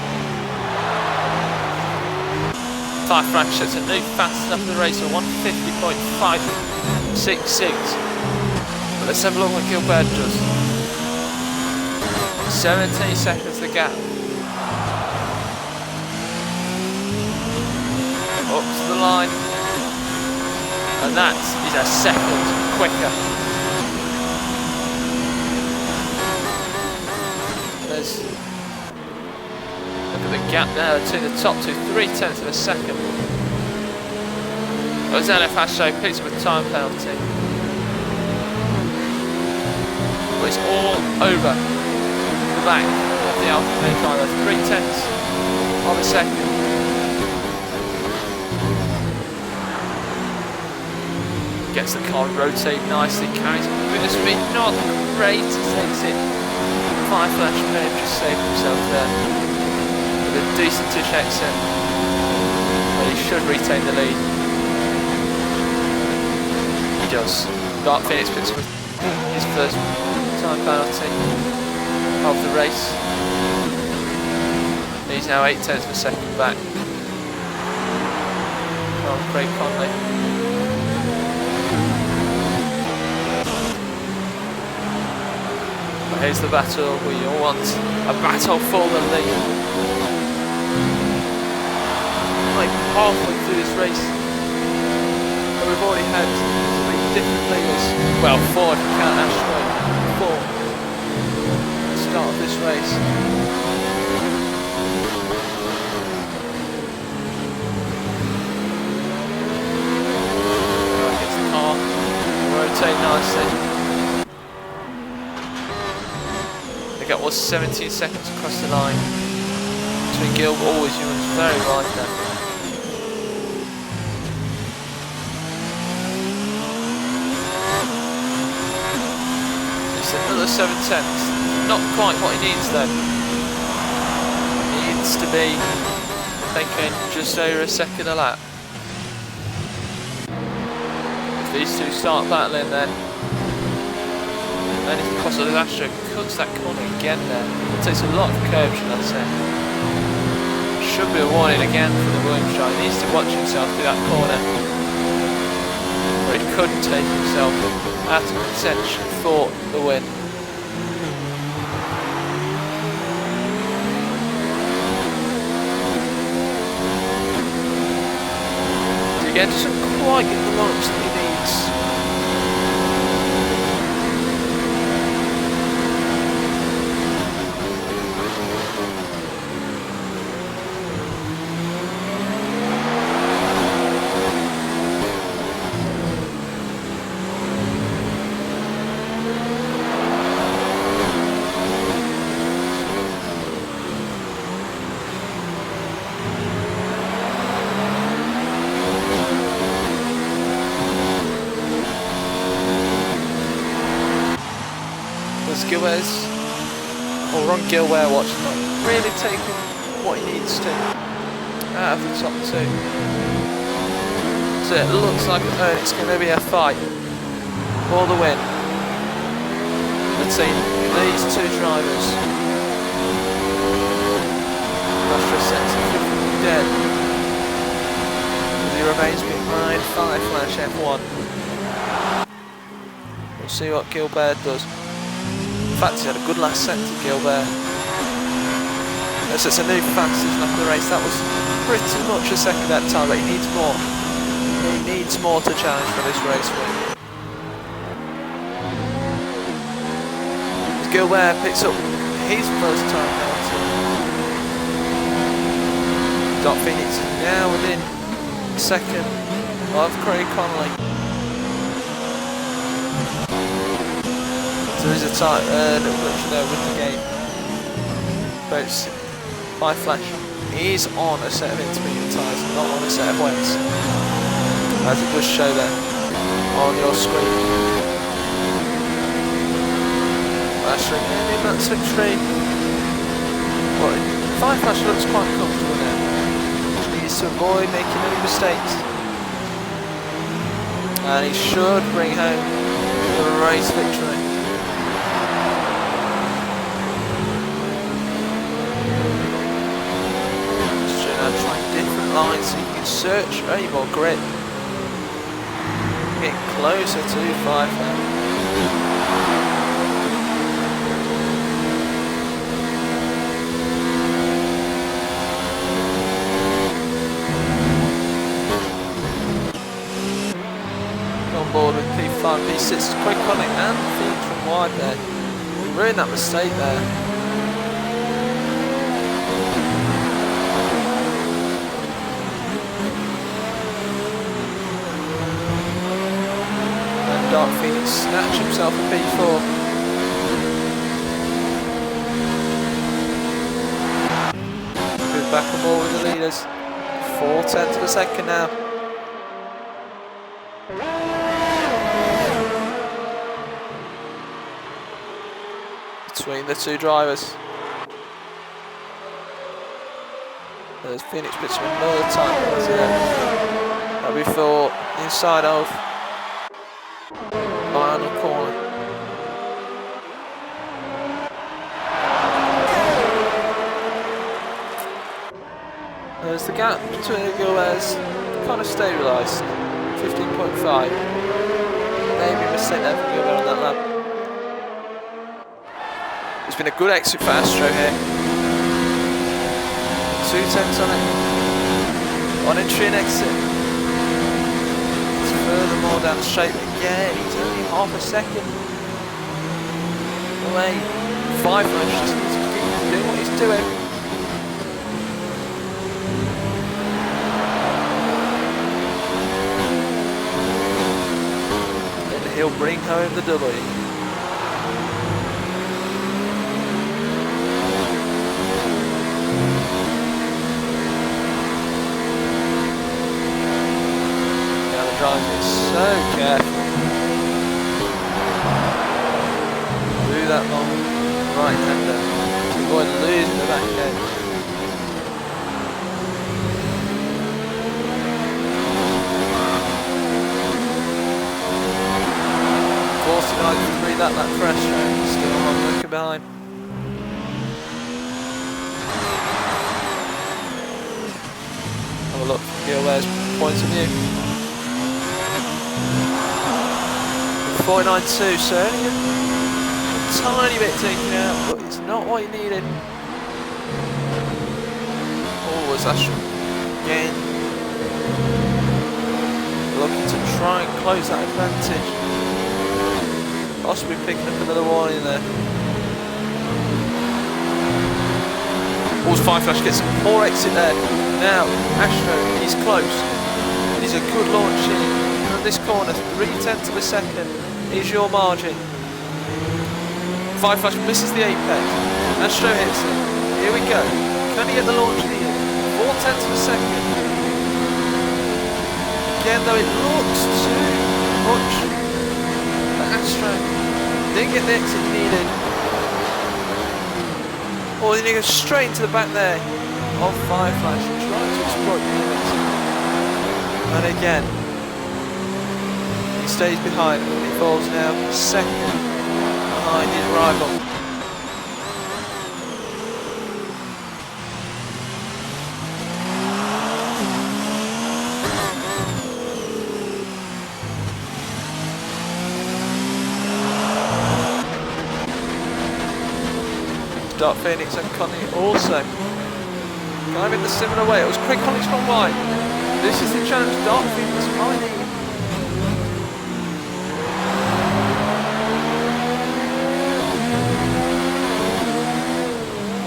Speaker 1: 5 Flash sets a new fastest up the race of 150.566. Let's have a look what Gilbert does. 17 seconds the gap. Up to the line. And that is a second quicker. Look at the gap now between the top two, 0.3 of a second. As LFASO picks up a time penalty. But it's all over the back of the Alfa Romeo, 0.3 of a second. Gets the car rotating nicely, carries it with the speed, not the greatest exit. 5 flash may have just saved himself there with a decentish exit, but he should retain the lead. He does. Dark Phoenix picks up his first time penalty of the race. He's now 0.8 of a second back from Craig Conley. Here's the battle we all want, a battle for the lead. Like halfway through this race, and we've already had 3 different leaders. Well, 4 if you count Ashway. 4 at the start of this race. Gets the car, rotate nicely. The gap was 17 seconds across the line between Gil, always you was very right there. Just another 7/10, not quite what he needs though. He needs to be taking just over a second a lap. If these two start battling then, and it's possible that Astro cuts that corner again there. It takes a lot of curve, should I say. Should be a warning again for the Williams driver. He needs to watch himself through that corner, where he could take himself out of contention for the win. Again, doesn't quite get the launch that he needs. Gilware's, or Ron Gilware watch, not really taking what he needs to out of the top 2. So it looks like it's going to be a fight for the win between these 2 drivers. Russia sets dead. He remains behind 5 flash F1. We'll see what Gilbert does. In fact, he had a good last set to Gilbert. So it's a new fastest lap of the race. That was pretty much a second that time, but he needs more. He needs more to challenge for this race win. Gilbert picks up his first time penalty. Dot Phoenix is now within second of Craig Connolly. There is a tight little glitch there with the game, but it's 5 flash. He is on a set of intermediate tyres, not on a set of wets, as it does show there on your screen. Ashton in that victory. Well, 5 flash looks quite comfortable now. He needs to avoid making any mistakes, and he should bring home the race victory. Lines so you can search any more grid. Getting closer to 5 now. On board with P5, P6, quick on it and feed from wide there. Ruined that mistake there. Dark Phoenix snatch himself a P4. Good back and ball with the leaders. 4/10 of a second now. Between the two drivers. There's Phoenix bits of another time. That'll be for the inside of final corner. There's the gap between the giveaways kind of stabilised. 15.5. Maybe a mistake there from Gilbert on that lap. It's been a good exit for Astro here. 2/10 on it. On entry and exit. It's furthermore down the straight. Again, he's only half a second away. 5 laps, just needs to keep doing what he's doing. And he'll bring home the W. Driving so careful. Do that long right hander to avoid losing the back end. that lap pressure, still on looking behind. Have a look from Gilbert's point of view. 4.92, so only a tiny bit taken out, but it's not what he needed. Oh, was Astro again looking to try and close that advantage. Possibly picking up another warning there. All's Fire Flash gets a poor exit there. Now, Astro, he's close. He's a good launch in. From this corner, 0.3 of a second is your margin. Fire Flash misses the apex. Astro hits it. Here we go. Can he get the launch lead? 0.4 of a second. Again, though, it looks too much for Astro. Didn't get the exit needed. Oh, then he goes straight into the back there of Fire Flash, trying to exploit the limits. And again, he stays behind. He falls now second behind his rival. Dark Phoenix and Connie also kind of in the similar way. It was Craig Connie's gone wide. This is the challenge Dark Phoenix might need.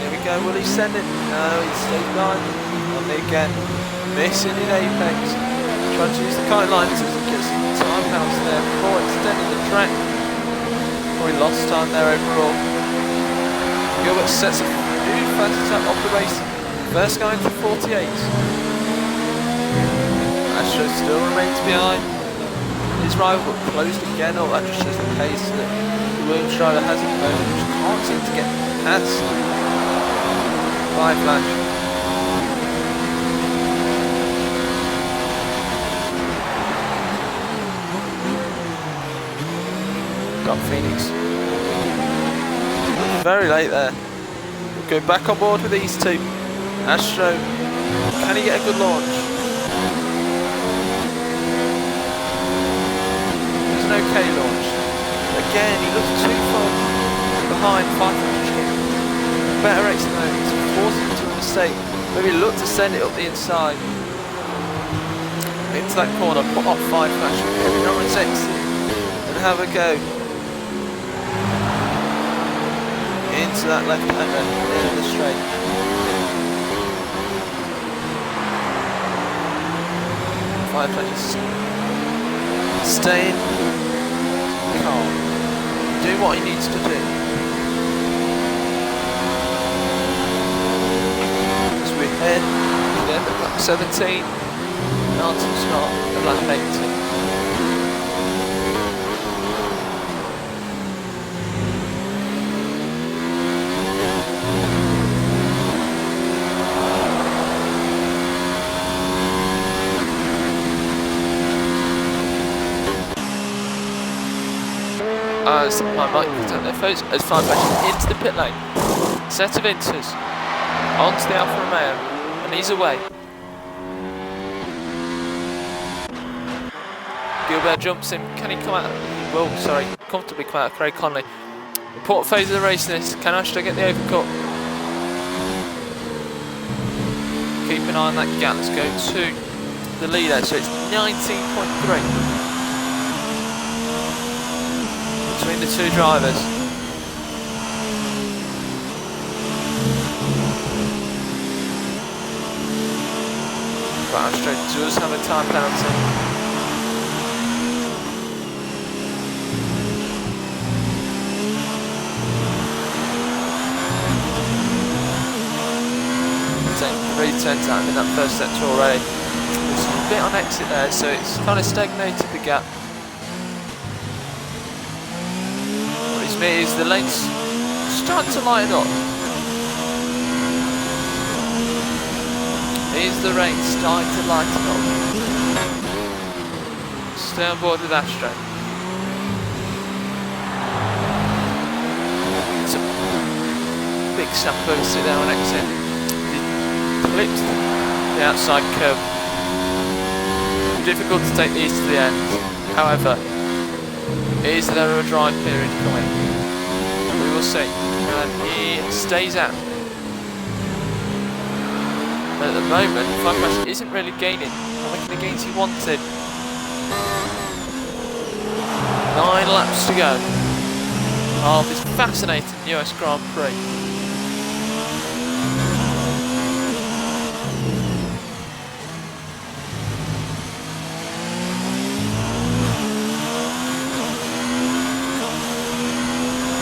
Speaker 1: Here we go, will he send it? No, he stays behind. And again, missing in apex. Trying to use the kite line to get some time pounds there before extending the track. Probably lost time there overall. Gilbert sets a new fast attack off the race. First going for 48. Astro still remains behind his rival, but closed again. Oh, that just shows the pace that the Williams driver has at the moment, which can't seem to get past Fire Flash. Dark Phoenix. Very late there. We'll go back on board with these two. Astro, can he get a good launch? It's an okay launch. Again, he looks too far behind. Better exit though. He's forced into a mistake. Maybe look to send it up the inside. Into that corner, put up 5 Flash. Heavy Norris exit and have a go. Into that left hander, in the straight. Fire Flash is staying calm. Do what he needs to do. As we head to the end of lap 17, now to the start of lap 18. As my mic puts on their phones, as far back into the pit lane. Set of inters onto the Alfa Romeo, and he's away. Gilbert jumps in. Can he come out? Well, sorry, comfortably come out. Craig Conley. Important phase of the race. This can Ashley get the overcut? Keep an eye on that gap. Let's go to the leader. So it's 19.3. between the two drivers. But Astro does have a time penalty. Taking 3 turn time in that first sector already. There's a bit on exit there, so it's kind of stagnated the gap. Is the lanes starting to lighten up? Is the rain starting to lighten up? Stay on board with Astro. It's a big Samposi there on exit. He clipped the outside curb. Difficult to take these to the end. However, is there a dry period coming? We will see. And he stays out. But at the moment, Flash isn't really gaining. Not making the gains he wanted. 9 laps to go of this fascinating US Grand Prix.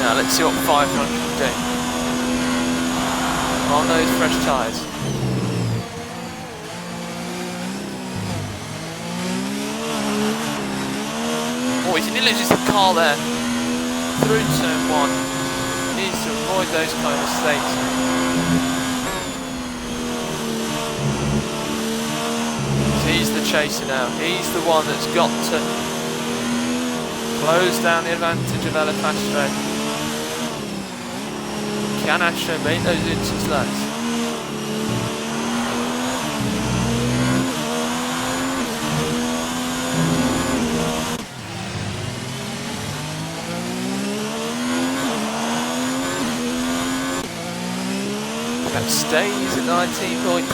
Speaker 1: Now let's see what 500 can do on those fresh tyres. Oh, he loses the car there through turn 1. He needs to avoid those kind of mistakes. He's the chaser now. He's the one that's got to close down the advantage of ILR Astro. Can Astro make those inters less? That stays at 19.3.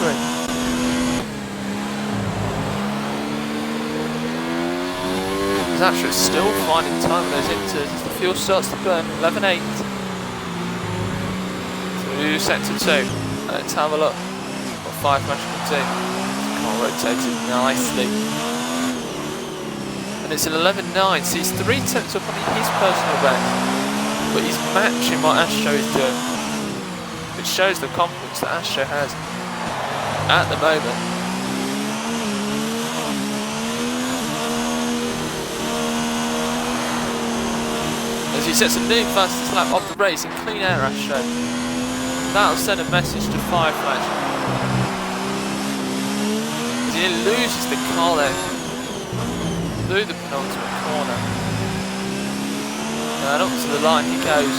Speaker 1: Astro's still finding time with those inters as the fuel starts to burn. 11.8. Sector 2. Let's have a look what 500 can do. Car rotated nicely. And it's an 11.9, so he's 3 tenths up on his personal best. But he's matching what Astro is doing. Which shows the confidence that Astro has at the moment. As he sets a new fastest lap of the race in clean air, Astro. That'll send a message to Fireflash. As he loses the car there through the penultimate corner. And up to the line he goes.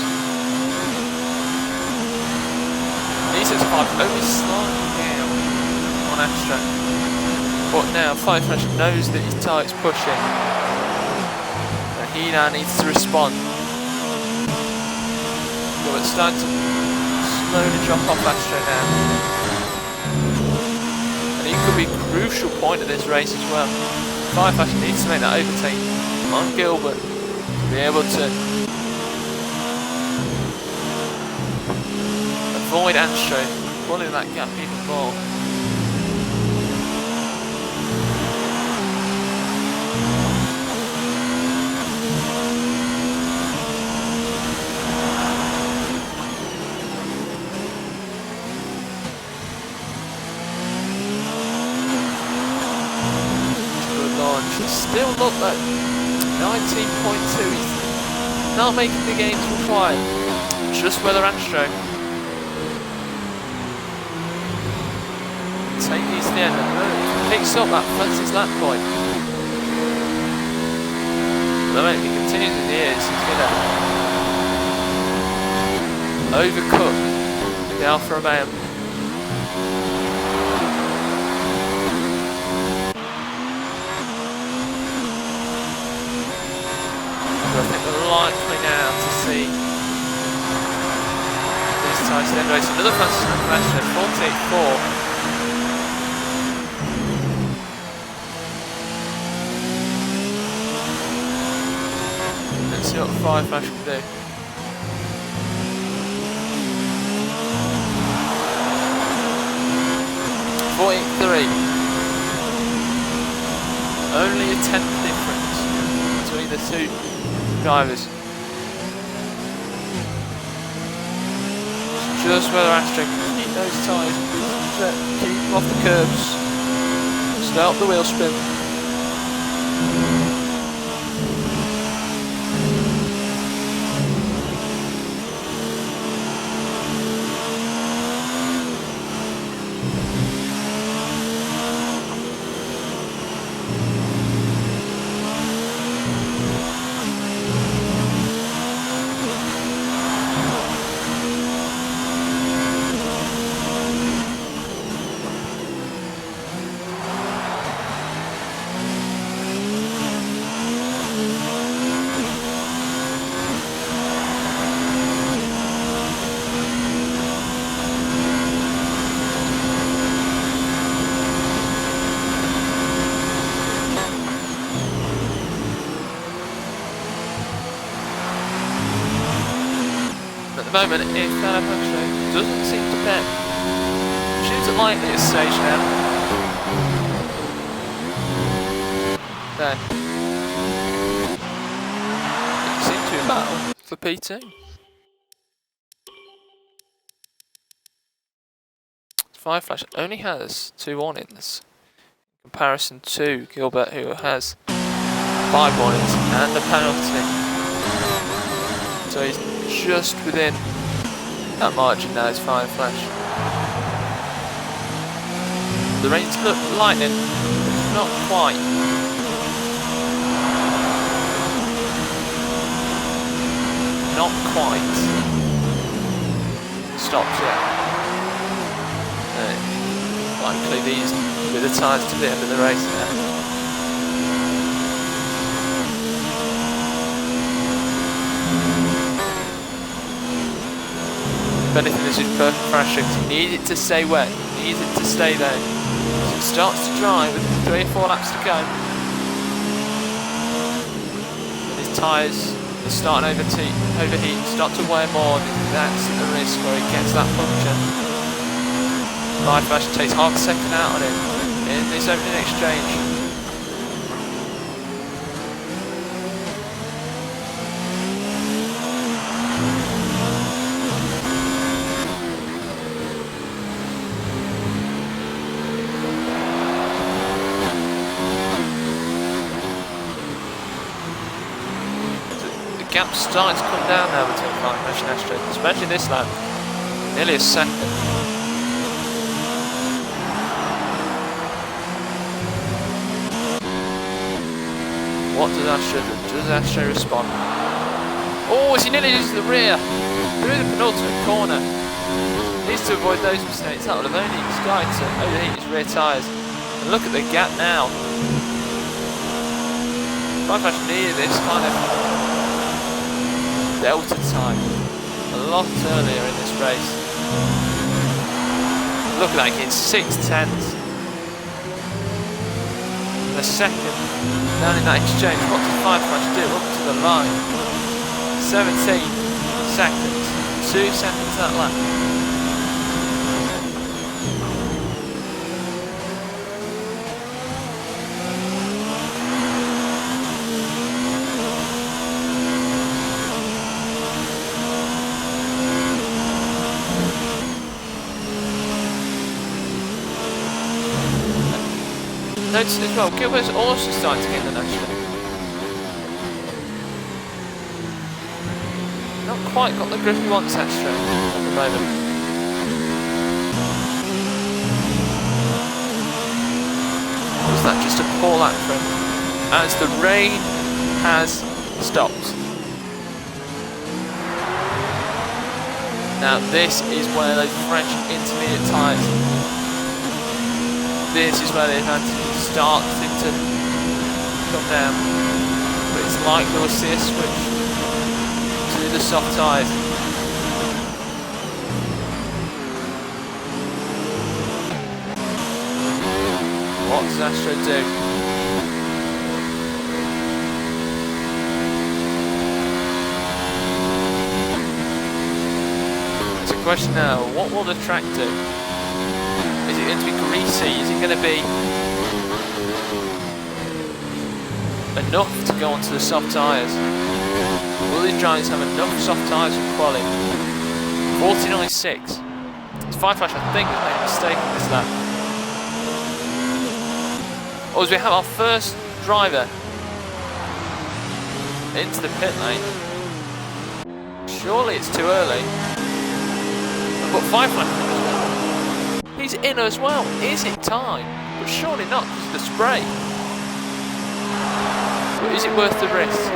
Speaker 1: And he sets 5 only slightly down on Astro. But now Fireflash knows that his tyre's pushing. And he now needs to respond. So it's starting to slowly drop off Astro now. And he could be a crucial point of this race as well. Fireflash needs to make that overtake on Gilbert to be able to avoid Astro pulling that gap even more. low. 19.2. He's not making the gains required. Just Weather Astro. Take these to the end. Picks up that fastest lap point. The moment he continues in the ears, he's going to overcut the Alfa Romeo. I think we're likely now to see these tyres to end race. Another fastest lap for 48.4. Let's see what the Fire Flash can do. Only a 10th difference between the two drivers. Just Weather Astro can keep those tyres, keep them off the curbs, start the wheel spin. At the moment, if Astro doesn't seem to bet, shoots it lightly at this stage now. Then it seems to be a battle for P2. Fire Flash only has 2 warnings in comparison to Gilbert, who has 5 warnings and a penalty. So he's just within that margin now, is Fire Flash. The reins look lightning, not quite. Not quite. Stops yet. Likely these will be the tyres to the end of the race now. If anything, this is perfect for Astro. He needs it to stay wet, he needs it to stay there. So it starts to dry with 3 or 4 laps to go. And his tyres are starting to overheat, start to wear more, and that's the risk where he gets that puncture. Fire Flash takes half a second out on him in this opening exchange. Gap's starting to come down now between Fire Flash and Astro, especially this lap, nearly a second. What does Astro do? Does Astro respond? Oh, as he nearly loses the rear through the penultimate corner. Needs to avoid those mistakes. That would have only started to overheat his rear tyres. And look at the gap now. Fire Flash needed this kind of delta time a lot earlier in this race. Look like it's 6/10. A second down in that exchange. What does Fire Flash do? Up to the line. 17 seconds. 2 seconds that lap. Notice as well, Gilbert's also starting to get the national. not quite got the grip he wants, Astro, at the moment. Was that just a poor lap for him? As the rain has stopped. Now this is where those fresh intermediate tyres, this is where the advantage starts to come down. But it's likely we'll see a switch to the soft tyres. What does Astro do? Question now, what will the track do? Is it going to be greasy? Is it going to be enough to go onto the soft tyres? Will these drivers have enough soft tyres for quali? 14.96. It's 5 Flash, I think, has made a mistake in this lap. Or as we have our first driver into the pit lane. Surely it's too early. But 5 Flash, he's in as well. Is it time? But surely not, because of the spray. But is it worth the risk?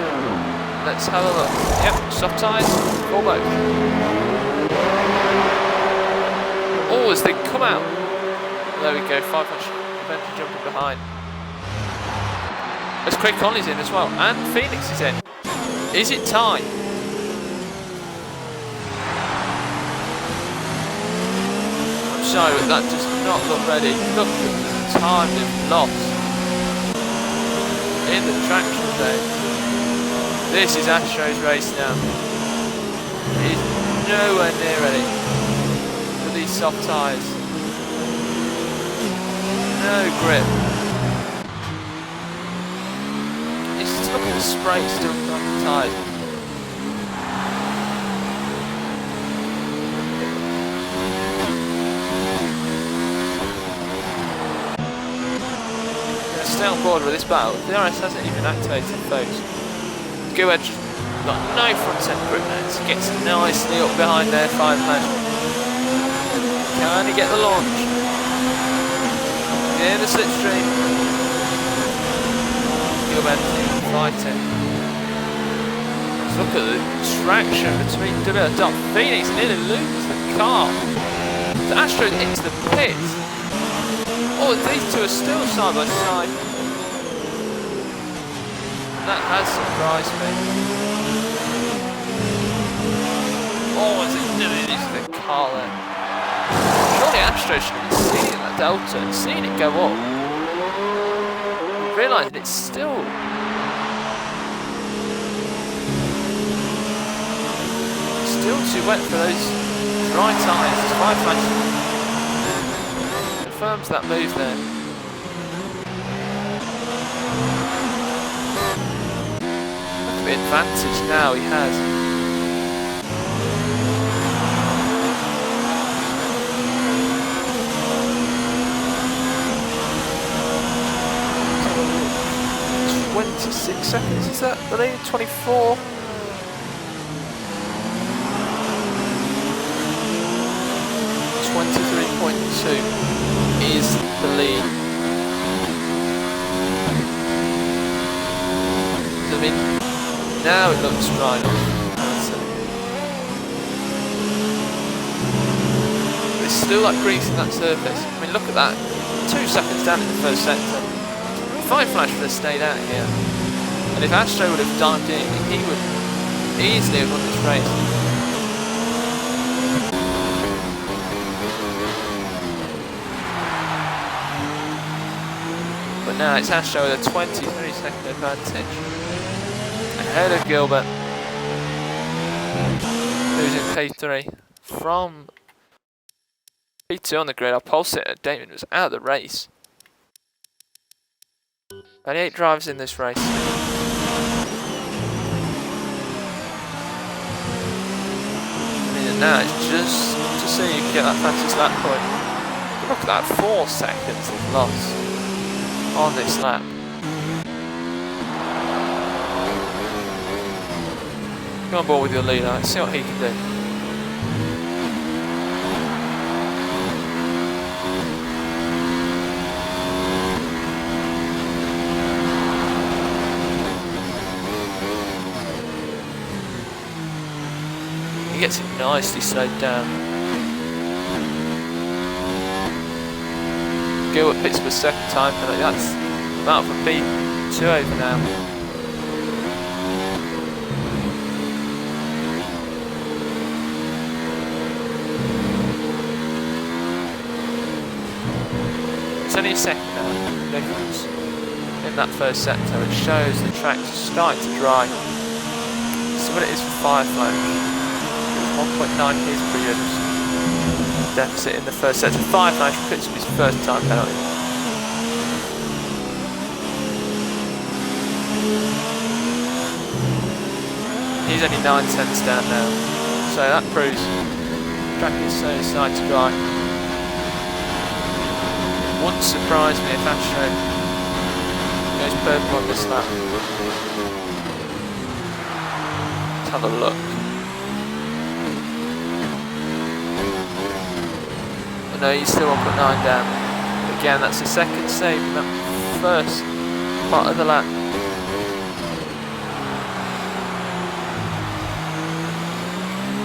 Speaker 1: Let's have a look. Yep, soft tyres, full boat. Oh, as they come out. There we go, 5 Flash eventually jumping behind. As Craig Conley's in as well, and Phoenix is in. Is it time? So that does not look ready. Look at the time they've lost in the traction zone. This is Astro's race now. He's nowhere near ready for these soft tyres. No grip. He's just looking at the spray still on the tyres. Stay on board with this battle. The RS hasn't even activated, folks. Go Edge got no front end grip now. He gets nicely up behind there, 5 Flash. Can he get the launch? In the slipstream. Go Edge fighting. Let's look at the traction between WL. Phoenix nearly loses the car. The Astros into the pits. Oh, these two are still side by side. That has surprised me. Oh, is it doing this to the car then? Surely Astro should have been seeing that delta and seeing it go up. Realising it's still too wet for those dry tyres. It's 5 Flash. Confirms that move there. Look at the advantage now he has. .26 seconds, is that the lead? 24. Is the lead. I mean, now it looks right on. It's still like greasing that surface. I mean, look at that. 2 seconds down in the first sector. 5 Flash would have stayed out here. And if Astro would have dived in, he would easily have won this race. Now it's Astro with a 23-second advantage ahead of Gilbert, who's in P3 from P2 on the grid. Our pole sitter Damon was out of the race. 28 drivers in this race. And now it's just to see you get that fastest lap point. Look at that, 4 seconds of loss on this lap. Go on board with your leader, let's see what he can do. He gets it nicely slowed down. Gilbert picks up a second time penalty. That's that for P2 over now. It's only a second now difference in that first sector, which shows the track's starting to dry. So what it is for Firefly. 1.9 meters per year deficit in the first sector. Firefly picks up his first time penalty. He's only 9 cents down now, so that proves the track is so starting to dry. It wouldn't surprise me if Astro goes purple on this lap. Let's have a look. No, he's still 1.9 down. Again, that's the second save in that first part of the lap.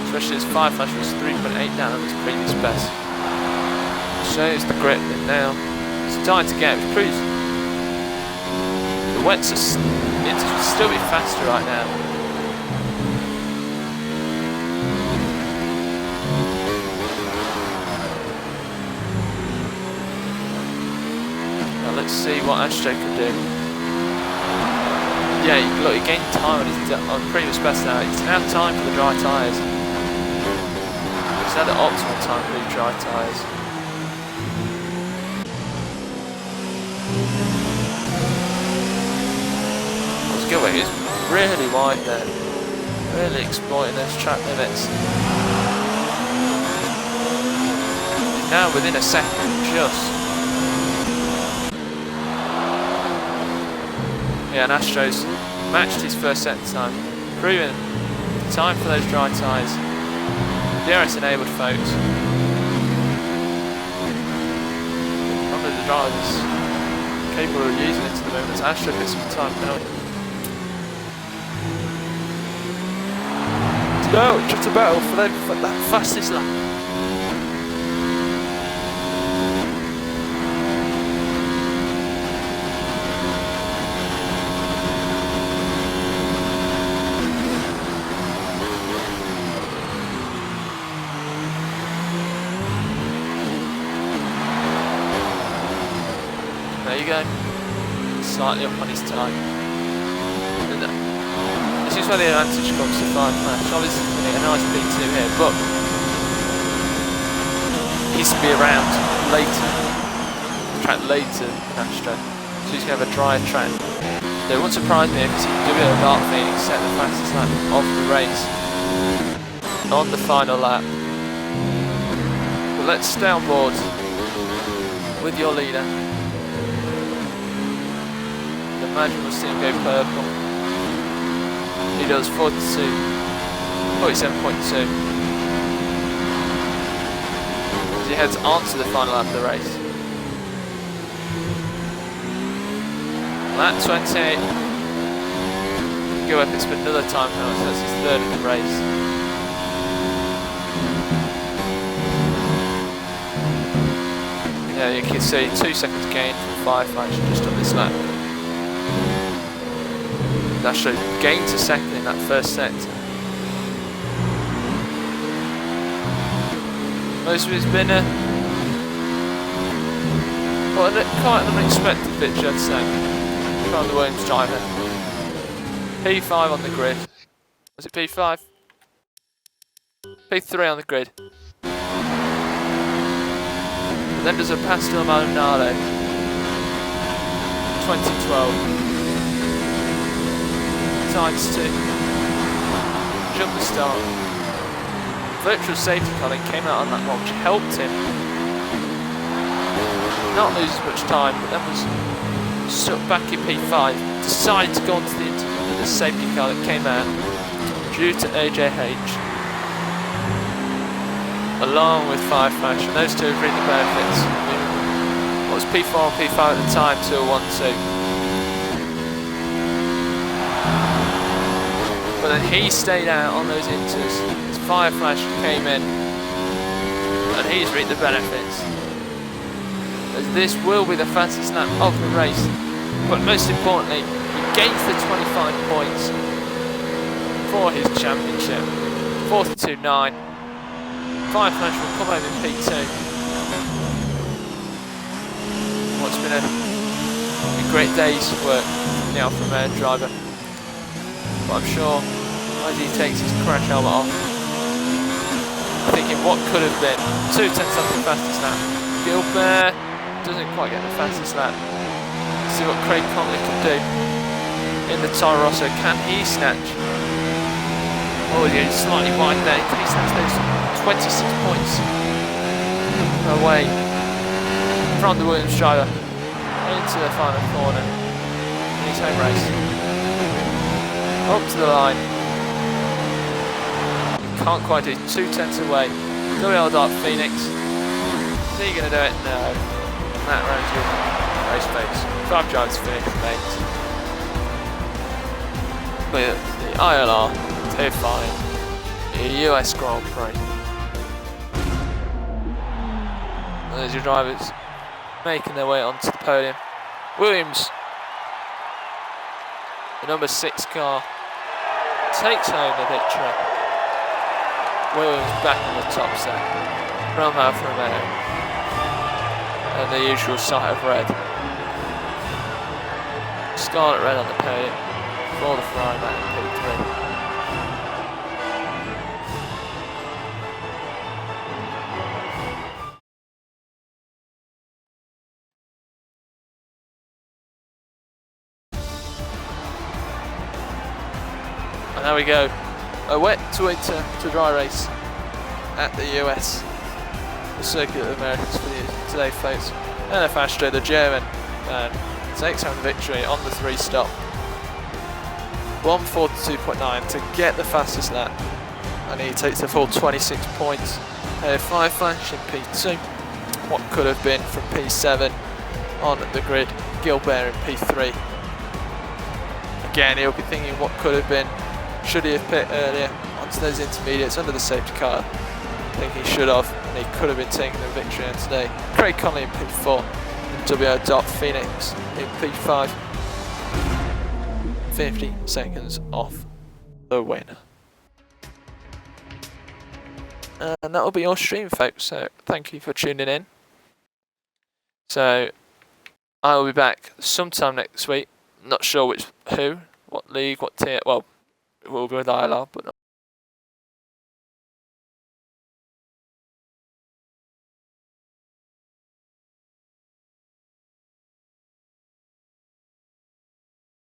Speaker 1: Especially as Firefly was 3.8 down on his previous best. Shows the grip, and now it's time to get, which proves the wets are still be faster right now. Let's see what Astro can do. Yeah, look, he gained time on previous best now. He's now time for the dry tyres. He's had the optimal time for the dry tyres. Let's go away. He's really wide there. Really exploiting those track limits. Now within a second, just. Yeah, and Astro's matched his first set time, proving time for those dry tyres. DRS enabled, folks. One of the drivers capable of using it at the moment. Astro gets some time penalty. No, just a battle for them for that fastest lap. There you go, slightly up on his time. And this is where the advantage comes to Firefly. Obviously a nice P2 here, but he's to be around later, track later than Astro, so he's going to have a drier track. So it wouldn't surprise me if WO Dark Phoenix set the fastest lap of the race on the final lap. But let's stay on board with your leader. Imagine we'll see him go purple. He does 47.2. As he heads onto the final lap of the race. Lap 28. Go up, it's another time penalty, that's his third in the race. Yeah, you can see 2 seconds gain from Firefly just on this lap. Astro gained to second in that first sector. Most of it's been quite an unexpected picture, I'd say, from the Williams driver. P5 on the grid. Was it P5? P3 on the grid. And then there's a pass to Maldonado. 2012. Times 2. Jump the start. Virtual safety car then came out on that one, which helped him not lose as much time, but then was stuck back in P5. Decided to go onto the interval with the safety car that came out. due to AJH, along with 5 Flash, and those two have reaped the benefits. What was P4 and P5 at the time to a 1-2. But then he stayed out on those inters. His 5 Flash came in, and he's reaped the benefits. As this will be the fastest lap of the race, but most importantly, he gains the 25 points for his championship. 42.9. 5 Flash will come home in P2. What's been a great day's work from the Alfa Romeo driver. But I'm sure as he takes his crash helmet off, thinking what could have been 2 tenths off the fastest lap. Gilbert doesn't quite get the fastest lap. See what Craig Conley can do in the Toro Rosso. Can he snatch? Oh, he's slightly wide there. Can he snatch those 26 points away from the Williams driver into the final corner in his home race? Up to the line. Can't quite do 2 tenths away. WL Phoenix. Is he going to do it? No. Matt Ramsey, race pace. 5 drivers finished mates. With the ILR Tier 5, the US Grand Prix. And there's your drivers making their way onto the podium. Williams, the number 6 car, takes home the victory. Williams back in the top set from Alfa Romeo, and the usual sight of red. Scarlet red on the podium for the Ferrari man in P3. And there we go. A wet to winter to dry race at the US, the Circuit of the Americas for today, folks. And Fastro, the German man, takes home the victory on the 3-stop. 1:42.9 to get the fastest lap, and he takes the full 26 points. 5 Flash in P2. What could have been from P7 on the grid. Gilbert in P3. Again, he'll be thinking what could have been. Should he have pit earlier onto those intermediates under the safety car? I think he should have, and he could have been taking the victory on today. Craig Conley in P4, and WO Phoenix in P5. 50 seconds off the win. And that will be your stream, folks, so thank you for tuning in. So, I will be back sometime next week. Not sure what league, what tier, well, it will be with ILR, but not